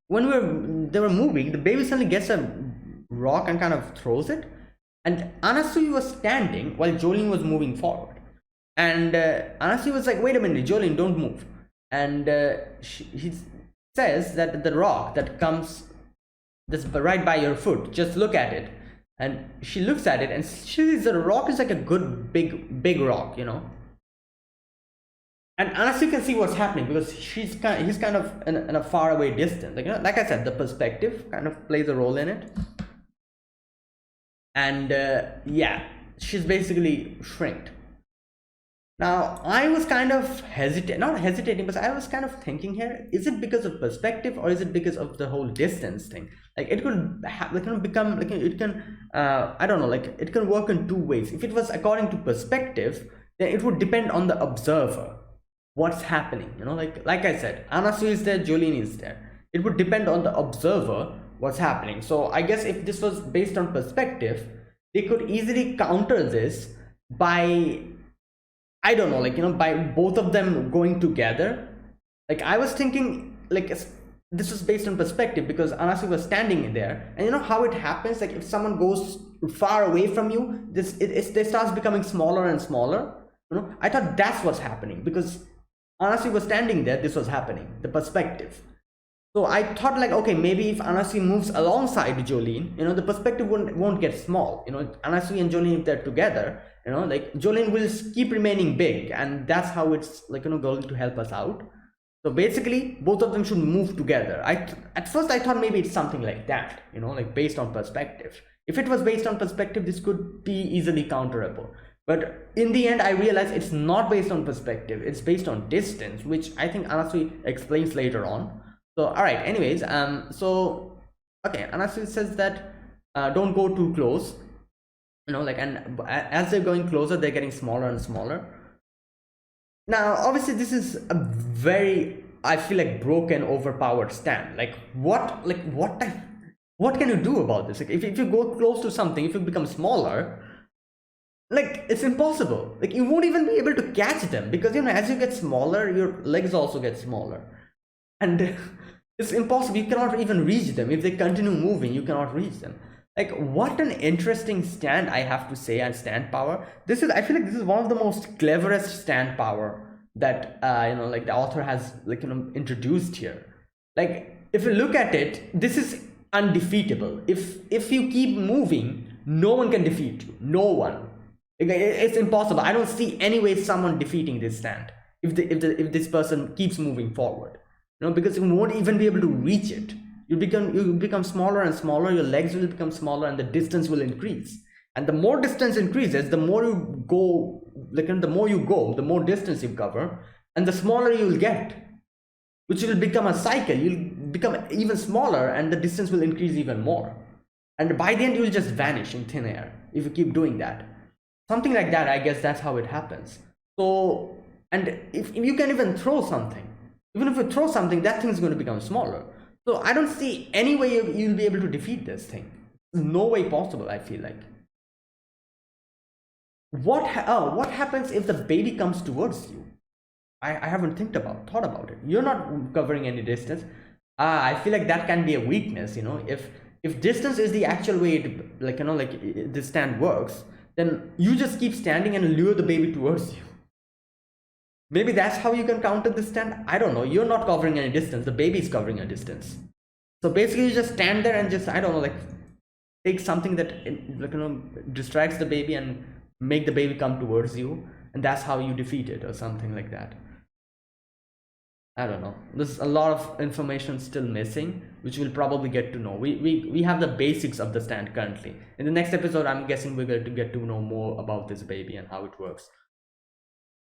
when they were moving, the baby suddenly gets a rock and kind of throws it, and Anasui was standing while Jolene was moving forward, and Anasui was like, wait a minute, Jolene, don't move. And he says that the rock that comes that's right by your foot, just look at it. And she looks at it, and she sees the rock is like a good big rock, and Anasui can see what's happening because he's kind of in a far away distance. Like I said, the perspective kind of plays a role in it. And yeah, she's basically shrinked. Now I was kind of not hesitating, but I was kind of thinking here: is it because of perspective, or is it because of the whole distance thing? Like it could become like it can I don't know, like it can work in two ways. If it was according to perspective, then it would depend on the observer. What's happening, like I said, Anasui is there, Jolene is there. It would depend on the observer what's happening. So I guess if this was based on perspective, they could easily counter this by, I don't know, by both of them going together. Like I was thinking, like this was based on perspective because Anasui was standing there, and you know how it happens, like if someone goes far away from you, it starts becoming smaller and smaller. I thought that's what's happening because Anasui was standing there, this was happening, the perspective. So I thought, like, okay, maybe if Anasui moves alongside Jolene, the perspective won't get small. Anasui and Jolene, if they're together, like Jolene will keep remaining big, and that's how it's going to help us out. So basically both of them should move together. At first I thought maybe it's something like that, like based on perspective. If it was based on perspective, this could be easily counterable. But in the end, I realized it's not based on perspective, it's based on distance, which I think Anasui explains later on. So, all right, anyways, so, okay, Anasui says that don't go too close, and as they're going closer, they're getting smaller and smaller. Now, obviously, this is a very, I feel like, broken, overpowered stand. What can you do about this? Like, if you go close to something, if you become smaller, like it's impossible. Like you won't even be able to catch them because as you get smaller, your legs also get smaller, and it's impossible. You cannot even reach them. If they continue moving, you cannot reach them. Like what an interesting stand, I have to say. And stand power, I feel like this is one of the most cleverest stand power that like the author has introduced here. Like if you look at it, this is undefeatable. If you keep moving, no one can defeat you. No one. It's impossible. I don't see any way someone defeating this stand if this person keeps moving forward, because you won't even be able to reach it. You become smaller and smaller, your legs will become smaller, and the distance will increase. And the more distance increases, the more you go, like the more you go, the more distance you cover, and the smaller you will get, which will become a cycle. You'll become even smaller, and the distance will increase even more. And by the end, you'll just vanish in thin air if you keep doing that. Something like that, I guess that's how it happens. So, and if you can even throw something, even if you throw something, that thing is going to become smaller. So I don't see any way you'll be able to defeat this thing. No way possible, I feel like. What happens if the baby comes towards you? I haven't thought about it. You're not covering any distance. I feel like that can be a weakness, if distance is the actual way this stand works, then you just keep standing and lure the baby towards you. Maybe that's how you can counter this stand. I don't know. You're not covering any distance. The baby is covering a distance. So basically, you just stand there and just, I don't know, take something that distracts the baby and make the baby come towards you, and that's how you defeat it, or something like that. I don't know. There's a lot of information still missing, which we'll probably get to know. We have the basics of the stand currently. In the next episode, I'm guessing we're going to get to know more about this baby and how it works.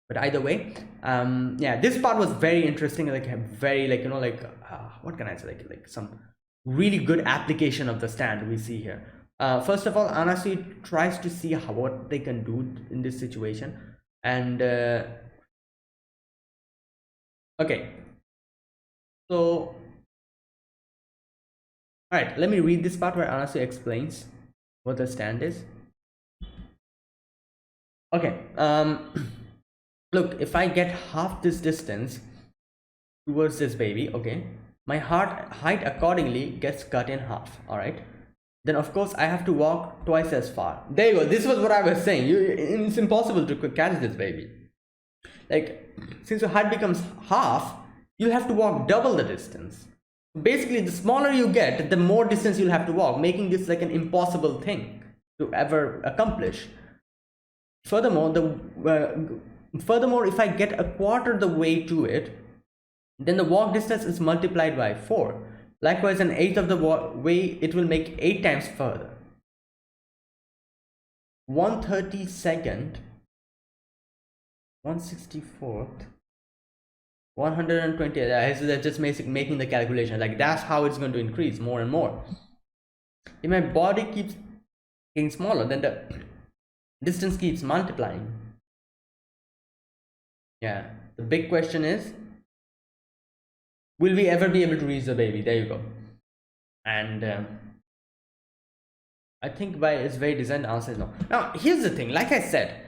But either way, yeah, this part was very interesting. Very what can I say? Some really good application of the stand we see here. First of all, Anasi tries to see what they can do in this situation, and okay, so all right, let me read this part where Anasi explains what the stand is. Okay, look, if I get half this distance towards this baby, okay, my height accordingly gets cut in half. All right, then of course I have to walk twice as far. There you go. This was what I was saying. It's impossible to catch this baby. Since your height becomes half, you'll have to walk double the distance. Basically, the smaller you get, the more distance you'll have to walk, making this like an impossible thing to ever accomplish. Furthermore, if I get a quarter the way to it, then the walk distance is multiplied by 4. Likewise, an eighth of the way, it will make 8 times further. 132nd, 164th, 120. That's just making the calculation. That's how it's going to increase more and more. If my body keeps getting smaller, then the distance keeps multiplying. Yeah, the big question is, will we ever be able to reach the baby? There you go. And I think by its very design, the answer is no. Now, here's the thing. Like I said,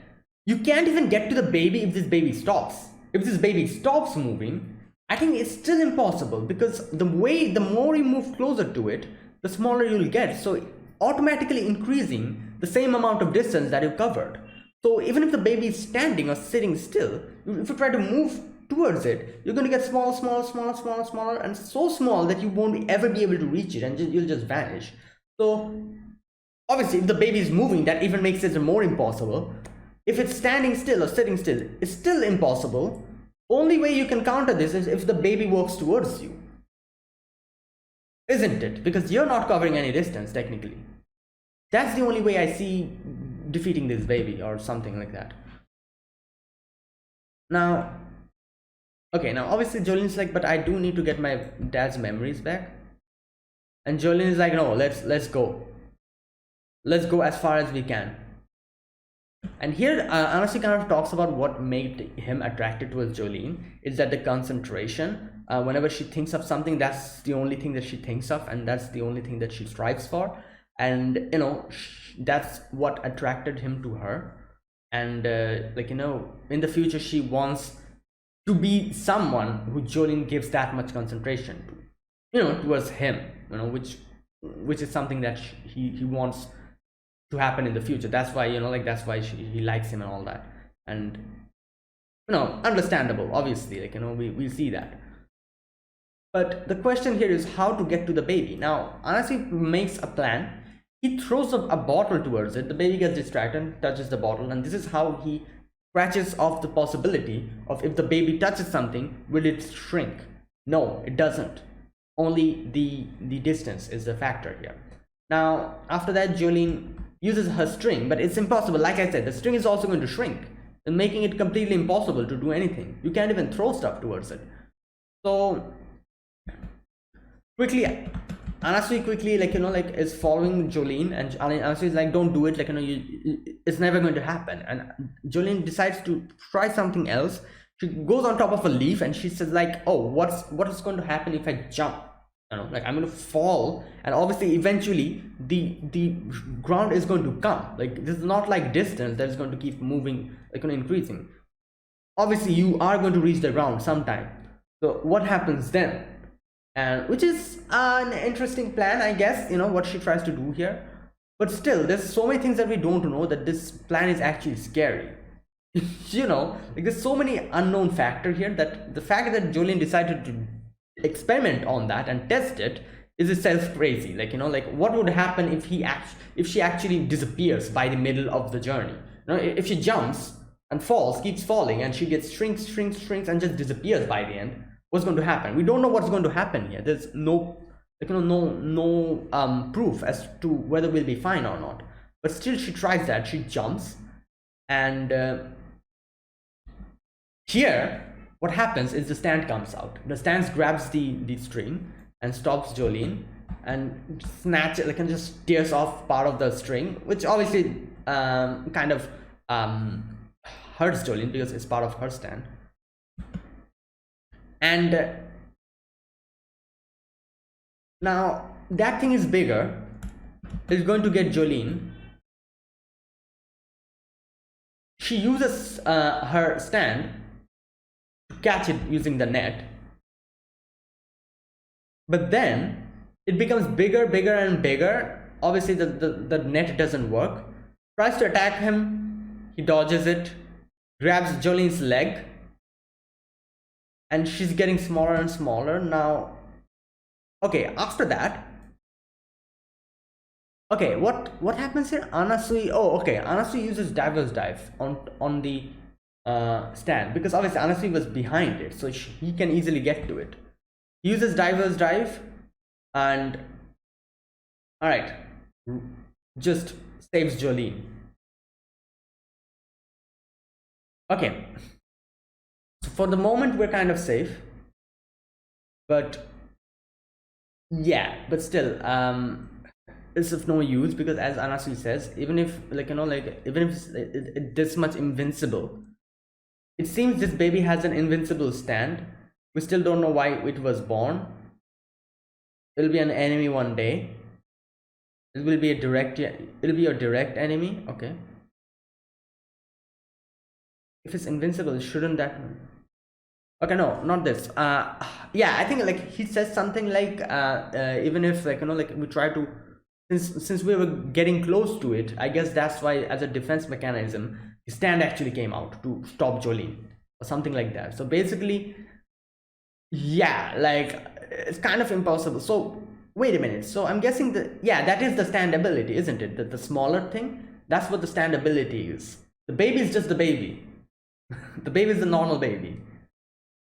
you can't even get to the baby if this baby stops. If this baby stops moving, I think it's still impossible, because the more you move closer to it, the smaller you'll get. So automatically increasing the same amount of distance that you've covered. So even if the baby is standing or sitting still, if you try to move towards it, you're going to get smaller, and so small that you won't ever be able to reach it, and you'll just vanish. So obviously, if the baby is moving, that even makes it more impossible. If it's standing still or sitting still, it's still impossible. Only way you can counter this is if the baby walks towards you, isn't it? Because you're not covering any distance technically. That's the only way I see defeating this baby, or something like that. Now, okay, now obviously Jolene's like, but I do need to get my dad's memories back. And Jolene is like, no, let's go. Let's go as far as we can. And here Anasi kind of talks about what made him attracted towards Jolene. Is that the concentration. Whenever she thinks of something, that's the only thing that she thinks of, and that's the only thing that she strives for. And that's what attracted him to her. And in the future, she wants to be someone who Jolene gives that much concentration to, towards him, which is something that he wants to happen in the future. That's why, that's why he likes him and all that. And understandable, obviously, we see that. But the question here is how to get to the baby. Now Anasi makes a plan. He throws a bottle towards it. The baby gets distracted and touches the bottle, and this is how he scratches off the possibility of, if the baby touches something, will it shrink? No, it doesn't. only the distance is the factor here. Now after that, Jolene uses her string, but it's impossible. Like I said, the string is also going to shrink and making it completely impossible to do anything. You can't even throw stuff towards it. So quickly, Anasui quickly, like, you know, like is following Jolene, and Anasui is like, don't do it, like, you know, it's never going to happen. And Jolene decides to try something else. She goes on top of a leaf and she says like, oh, what is going to happen if I jump? You know, like I'm going to fall, and obviously eventually the ground is going to come. Like this is not like distance that is going to keep moving, like, you know, increasing. Obviously you are going to reach the ground sometime. So what happens then? And which is an interesting plan, I guess, you know, what she tries to do here. But still, there's so many things that we don't know that this plan is actually scary. You know, like there's so many unknown factor here that the fact that Jolene decided to experiment on that and test it is itself crazy. Like, you know, like what would happen if she actually disappears by the middle of the journey? You know, if she jumps and falls, keeps falling, and she gets shrinks and just disappears by the end, what's going to happen? We don't know what's going to happen here. There's no, like, you know, no proof as to whether we'll be fine or not. But still she tries that. She jumps, and here what happens is the stand comes out. The stand grabs the string and stops Jolene and snatches, like, and just tears off part of the string, which obviously kind of hurts Jolene because it's part of her stand. And now that thing is bigger. It's going to get Jolene. She uses her stand to catch it using the net, but then it becomes bigger and bigger. Obviously the net doesn't work. Tries to attack him. He dodges it, grabs Jolene's leg, and she's getting smaller and smaller. Now, okay, after that, okay, what happens here? Anasui, oh, okay, Anasui uses diver's dive on the stand, because obviously Anasui was behind it, so he can easily get to it. He uses diver's dive, and all right, just saves Jolene. Okay, so for the moment we're kind of safe, but yeah, but still it's of no use, because as Anasui says, even if, like, you know, like even if it's this much invincible, it seems this baby has an invincible stand. We still don't know why it was born. It'll be an enemy one day. It will be a direct enemy. Okay, if it's invincible, shouldn't that, okay, no, not this. Yeah, I think like he says something like even if, like, you know, like we try to, since we were getting close to it, I guess that's why, as a defense mechanism, the stand actually came out to stop Jolene or something like that. So basically, yeah, like it's kind of impossible. So wait a minute, so I'm guessing that, yeah, that is the stand ability, isn't it? The smaller thing, that's what the stand ability is. The baby is just the baby. The baby is the normal baby,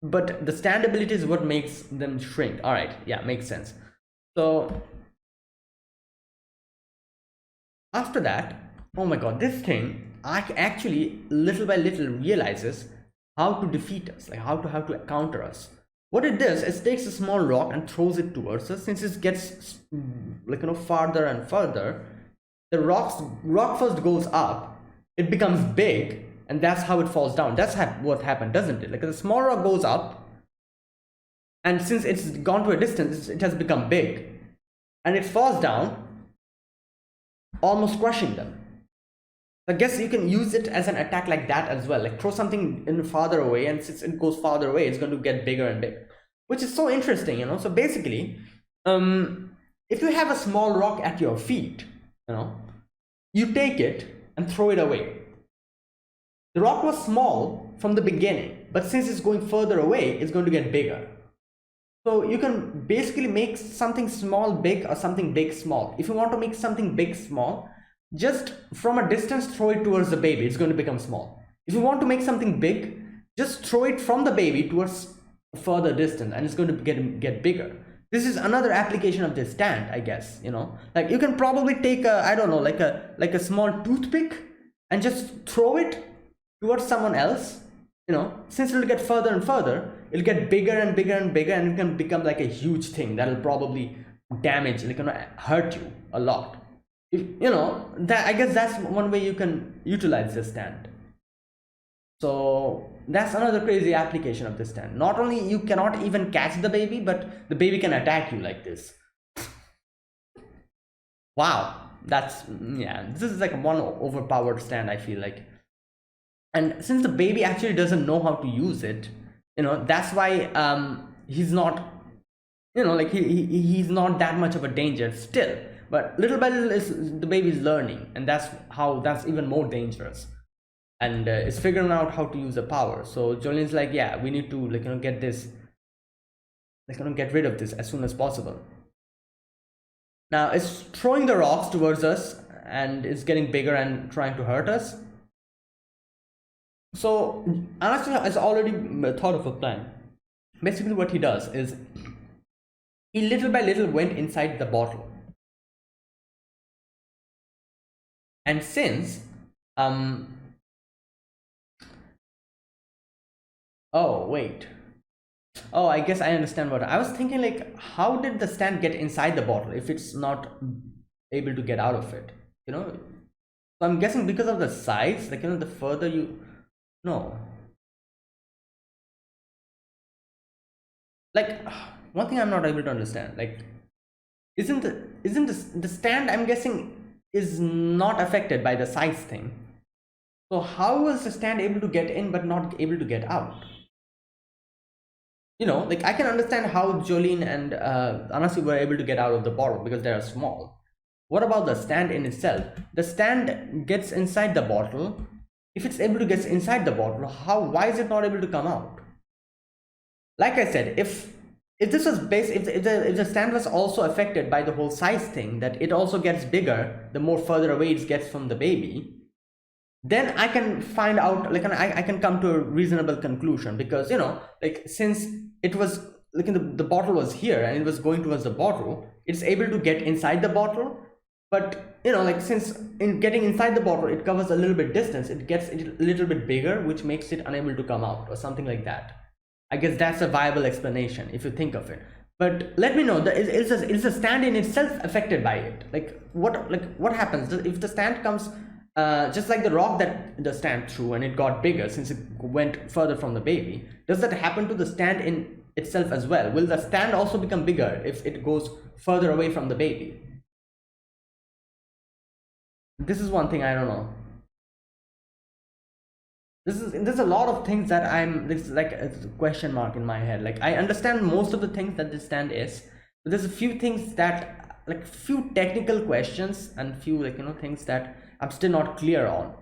but the stand ability is what makes them shrink. All right, yeah, makes sense. So after that, oh my god, this thing actually little by little realizes how to defeat us, like how to counter us. What it does is takes a small rock and throws it towards us. Since it gets, like, you know, farther and further, the rock first goes up, it becomes big, and that's how it falls down. That's what happened, doesn't it? Like the small rock goes up, and since it's gone to a distance, it has become big, and it falls down, almost crushing them. I guess you can use it as an attack like that as well, like throw something in farther away, and since it goes farther away, it's going to get bigger and bigger, which is so interesting, you know. So basically, if you have a small rock at your feet, you know, you take it and throw it away. The rock was small from the beginning, but since it's going further away, it's going to get bigger. So you can basically make something small big, or something big small. If you want to make something big small, just from a distance throw it towards the baby, it's going to become small. If you want to make something big, just throw it from the baby towards a further distance, and it's going to get bigger. This is another application of this stand, I guess. Like you can probably take a, I don't know, like a small toothpick and just throw it towards someone else. Since it'll get further and further, it'll get bigger and bigger and bigger, and it can become like a huge thing that'll probably damage, like hurt you a lot. That, I guess that's one way you can utilize this stand. So that's another crazy application of this stand. Not only you cannot even catch the baby, but the baby can attack you like this. Wow, this is like one overpowered stand, I feel like. And since the baby actually doesn't know how to use it, that's why he's not, like he's not that much of a danger still. But little by little, the baby is learning, and that's even more dangerous. And it's figuring out how to use the power. So Jolene's like, yeah, we need to get this, get rid of this as soon as possible. Now it's throwing the rocks towards us, and it's getting bigger and trying to hurt us. So Anastasia has already thought of a plan. Basically what he does is, he little by little went inside the bottle. And since oh wait, oh, I guess I understand what I was thinking. Like, how did the stand get inside the bottle if it's not able to get out of it? So I'm guessing because of the size, like, the further you, no, like, one thing I'm not able to understand, like, isn't the stand, I'm guessing, is not affected by the size thing. So how was the stand able to get in but not able to get out? Like, I can understand how Jolene and Anasi were able to get out of the bottle because they are small. What about the stand in itself? The stand gets inside the bottle. If it's able to get inside the bottle, why is it not able to come out? Like I said, if this was based, if the stand was also affected by the whole size thing, that it also gets bigger the more further away it gets from the baby, then I can find out, like, I can come to a reasonable conclusion. Because like, since it was like, the bottle was here and it was going towards the bottle, it's able to get inside the bottle. But like, since in getting inside the bottle it covers a little bit distance, it gets a little bit bigger, which makes it unable to come out, or something like that. I guess that's a viable explanation if you think of it. But let me know, is the stand in itself affected by it? Like, what happens if the stand comes, just like the rock that the stand threw and it got bigger since it went further from the baby? Does that happen to the stand in itself as well? Will the stand also become bigger if it goes further away from the baby? This is one thing I don't know. There's a lot of things that this is like a question mark in my head. Like, I understand most of the things that this stand is, but there's a few things that, like, few technical questions and few, like, things that I'm still not clear on.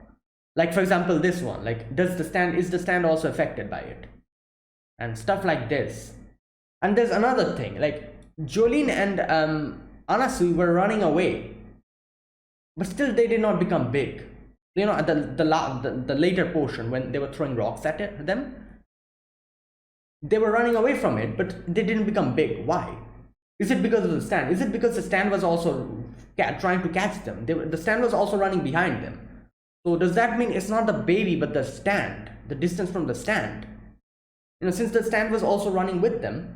Like, for example, this one, like, is the stand also affected by it, and stuff like this. And there's another thing, like, Jolene and Anasui were running away, but still they did not become big. At the later portion, when they were throwing rocks at them, they were running away from it, but they didn't become big. Why? Is it because of the stand? Is it because the stand was also trying to catch them? The stand was also running behind them. So does that mean it's not the baby but the stand, the distance from the stand? Since the stand was also running with them,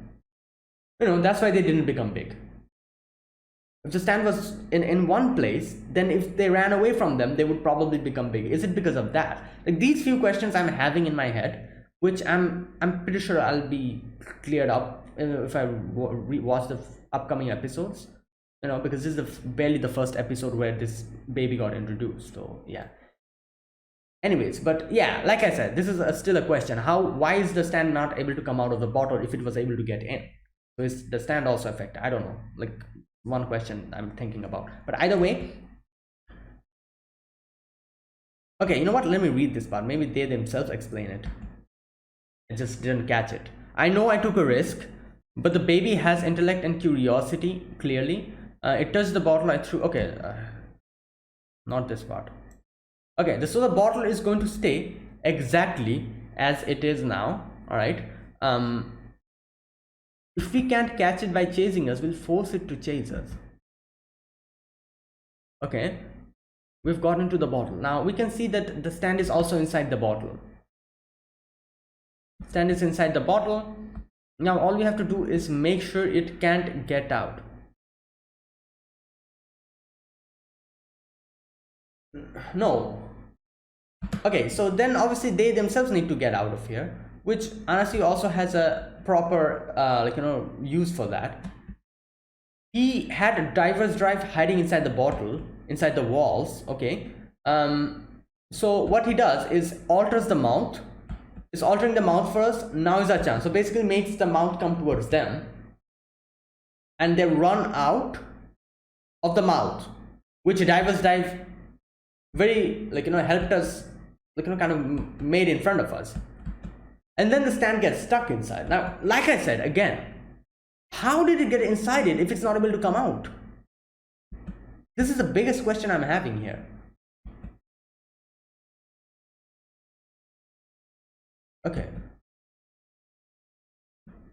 that's why they didn't become big. If the stand was in one place, then if they ran away from them, they would probably become big. Is it because of that? Like, these few questions I'm having in my head, which I'm pretty sure I'll be cleared up if I watch the upcoming episodes. Because this is barely the first episode where this baby got introduced. So yeah. Anyways, but yeah, like I said, this is still a question. Why is the stand not able to come out of the bottle if it was able to get in? So is the stand also affected? I don't know. Like, one question I'm thinking about. But either way, okay, you know what, let me read this part. Maybe they themselves explain it. I just didn't catch it. I know I took a risk, but the baby has intellect and curiosity, clearly. It touched the bottle I threw. Okay, not this part. Okay, so the bottle is going to stay exactly as it is now. All right. If we can't catch it by chasing us, we'll force it to chase us. Okay, we've gotten to the bottle. Now we can see that the stand is also inside the bottle. Stand is inside the bottle. Now all we have to do is make sure it can't get out. No. Okay, so then obviously they themselves need to get out of here, which honestly also has a proper use for that. He had a diver's drive hiding inside the bottle, inside the walls. Okay, so what he does is alters the mount. Is altering the mount first. Now is our chance. So basically makes the mount come towards them, and they run out of the mouth, which diver's dive very helped us, kind of made in front of us. And then the stand gets stuck inside. Now, like I said again, how did it get inside it if it's not able to come out? This is the biggest question I'm having here. Okay.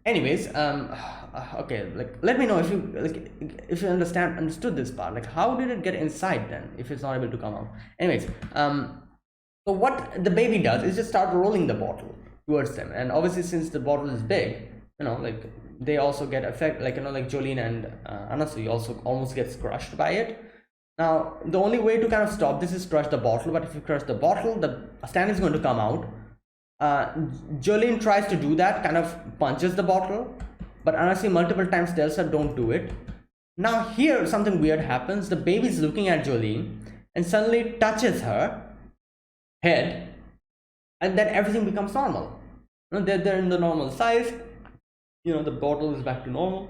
Anyways, okay, let me know if you understood this part. How did it get inside then if it's not able to come out? Anyways, so what the baby does is just start rolling the bottle towards them, and obviously since the bottle is big, they also get affected, Jolene and Anasu also almost gets crushed by it. Now the only way to kind of stop this is crush the bottle, but if you crush the bottle, the stand is going to come out. Jolene tries to do that, kind of punches the bottle, but Anasu multiple times tells her don't do it. Now here something weird happens. The baby is looking at Jolene and suddenly touches her head, and then everything becomes normal. They're in the normal size. The bottle is back to normal,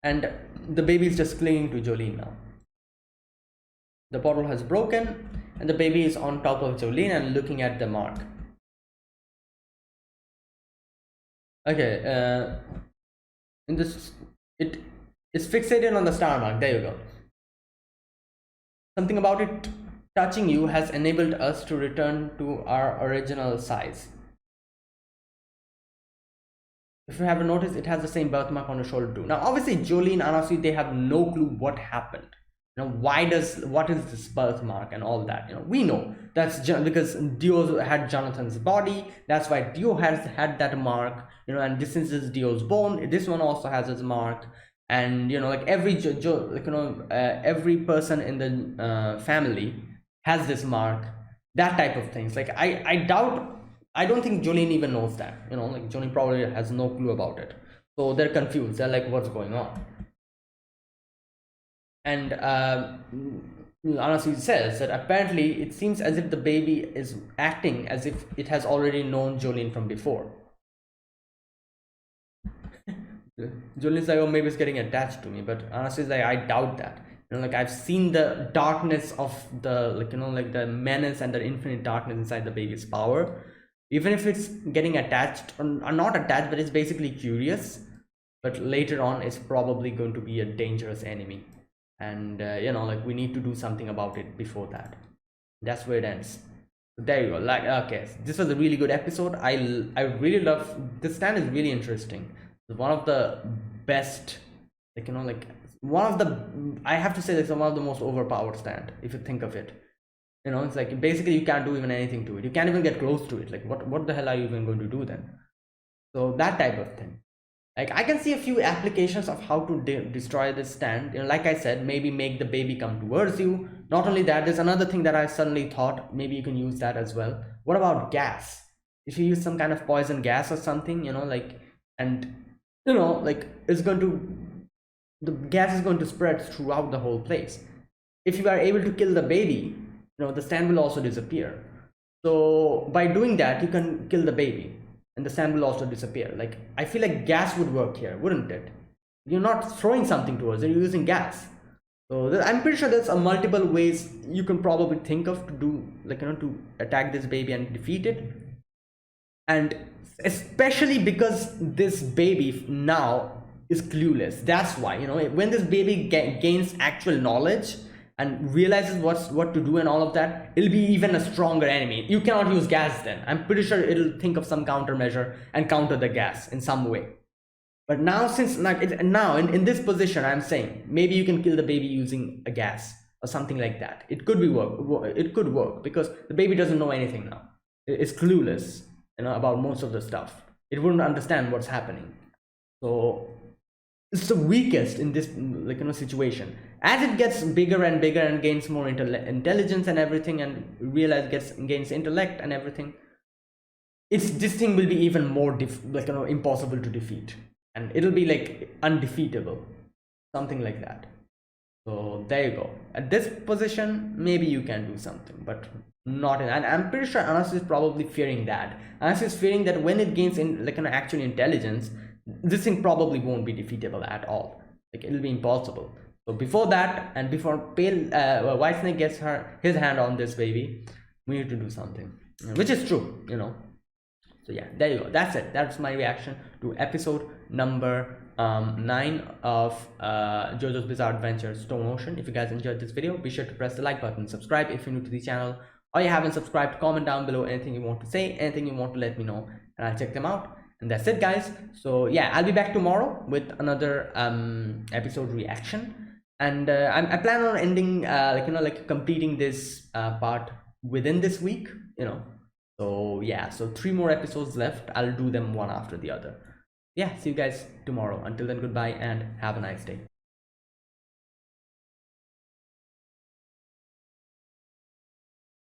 and the baby is just clinging to Jolene now. The bottle has broken, and the baby is on top of Jolene and looking at the mark. Okay, in this, it is fixated on the star mark. There you go. Something about it touching you has enabled us to return to our original size. If you haven't noticed, it has the same birthmark on the shoulder too. Now obviously Jolene and Anasu, they have no clue what happened. What is this birthmark and all that. We know that's because Dio had Jonathan's body. That's why Dio has had that mark. And this is Dio's bone. This one also has his mark. And every every person in the family has this mark. That type of things. I don't think Jolene even knows that. Jolene probably has no clue about it. So they're confused. They're like, what's going on? And Anasu says that apparently it seems as if the baby is acting as if it has already known Jolene from before. Jolene's like, oh, maybe it's getting attached to me, but Anasu is like, I doubt that. I've seen the darkness of the the menace and the infinite darkness inside the baby's power. Even if it's getting attached or not attached, but it's basically curious. But later on, it's probably going to be a dangerous enemy. And we need to do something about it before that. That's where it ends. There you go. Okay, this was a really good episode. I really love this stand. Is really interesting. It's one of the best, one of the, I have to say, it's one of the most overpowered stand if you think of it. It's basically you can't do even anything to it. You can't even get close to it. What the hell are you even going to do then? So that type of thing. I can see a few applications of how to destroy this stand. Like I said, maybe make the baby come towards you. Not only that, there's another thing that I suddenly thought maybe you can use that as well. What about gas? If you use some kind of poison gas or something, it's going to, the gas is going to spread throughout the whole place. If you are able to kill the baby, the stand will also disappear. So by doing that, you can kill the baby. And the stand will also disappear. I feel like gas would work here, wouldn't it? You're not throwing something towards it, you're using gas. So I'm pretty sure there's multiple ways you can probably think of to do, to attack this baby and defeat it. And especially because this baby now is clueless. That's why, when this baby gains actual knowledge, and realizes what to do and all of that, it'll be even a stronger enemy. You cannot use gas then. I'm pretty sure it'll think of some countermeasure and counter the gas in some way. But now, since now in this position, I'm saying maybe you can kill the baby using a gas or something like that. It could work because the baby doesn't know anything now. It's clueless, about most of the stuff. It wouldn't understand what's happening. So it's the weakest in this situation. As it gets bigger and bigger and gains more intelligence and everything, and gains intellect and everything, this thing will be even more impossible to defeat, and it'll be like undefeatable, something like that. So there you go. At this position, maybe you can do something, but not in. And I'm pretty sure Anas is probably fearing that. Anas is fearing that when it gains actual intelligence, this thing probably won't be defeatable at all. It'll be impossible. So before that, and before White Snake gets his hand on this baby, we need to do something, which is true, So yeah, there you go. That's it. That's my reaction to episode number 9 of JoJo's Bizarre Adventure Stone Ocean. If you guys enjoyed this video, be sure to press the like button, subscribe if you're new to the channel, or you haven't subscribed. Comment down below anything you want to say, anything you want to let me know, and I'll check them out. And that's it, guys. So yeah, I'll be back tomorrow with another episode reaction, and I plan on ending completing this part within this week, So yeah, so 3 more episodes left. I'll do them one after the other. Yeah, see you guys tomorrow. Until then, goodbye and have a nice day.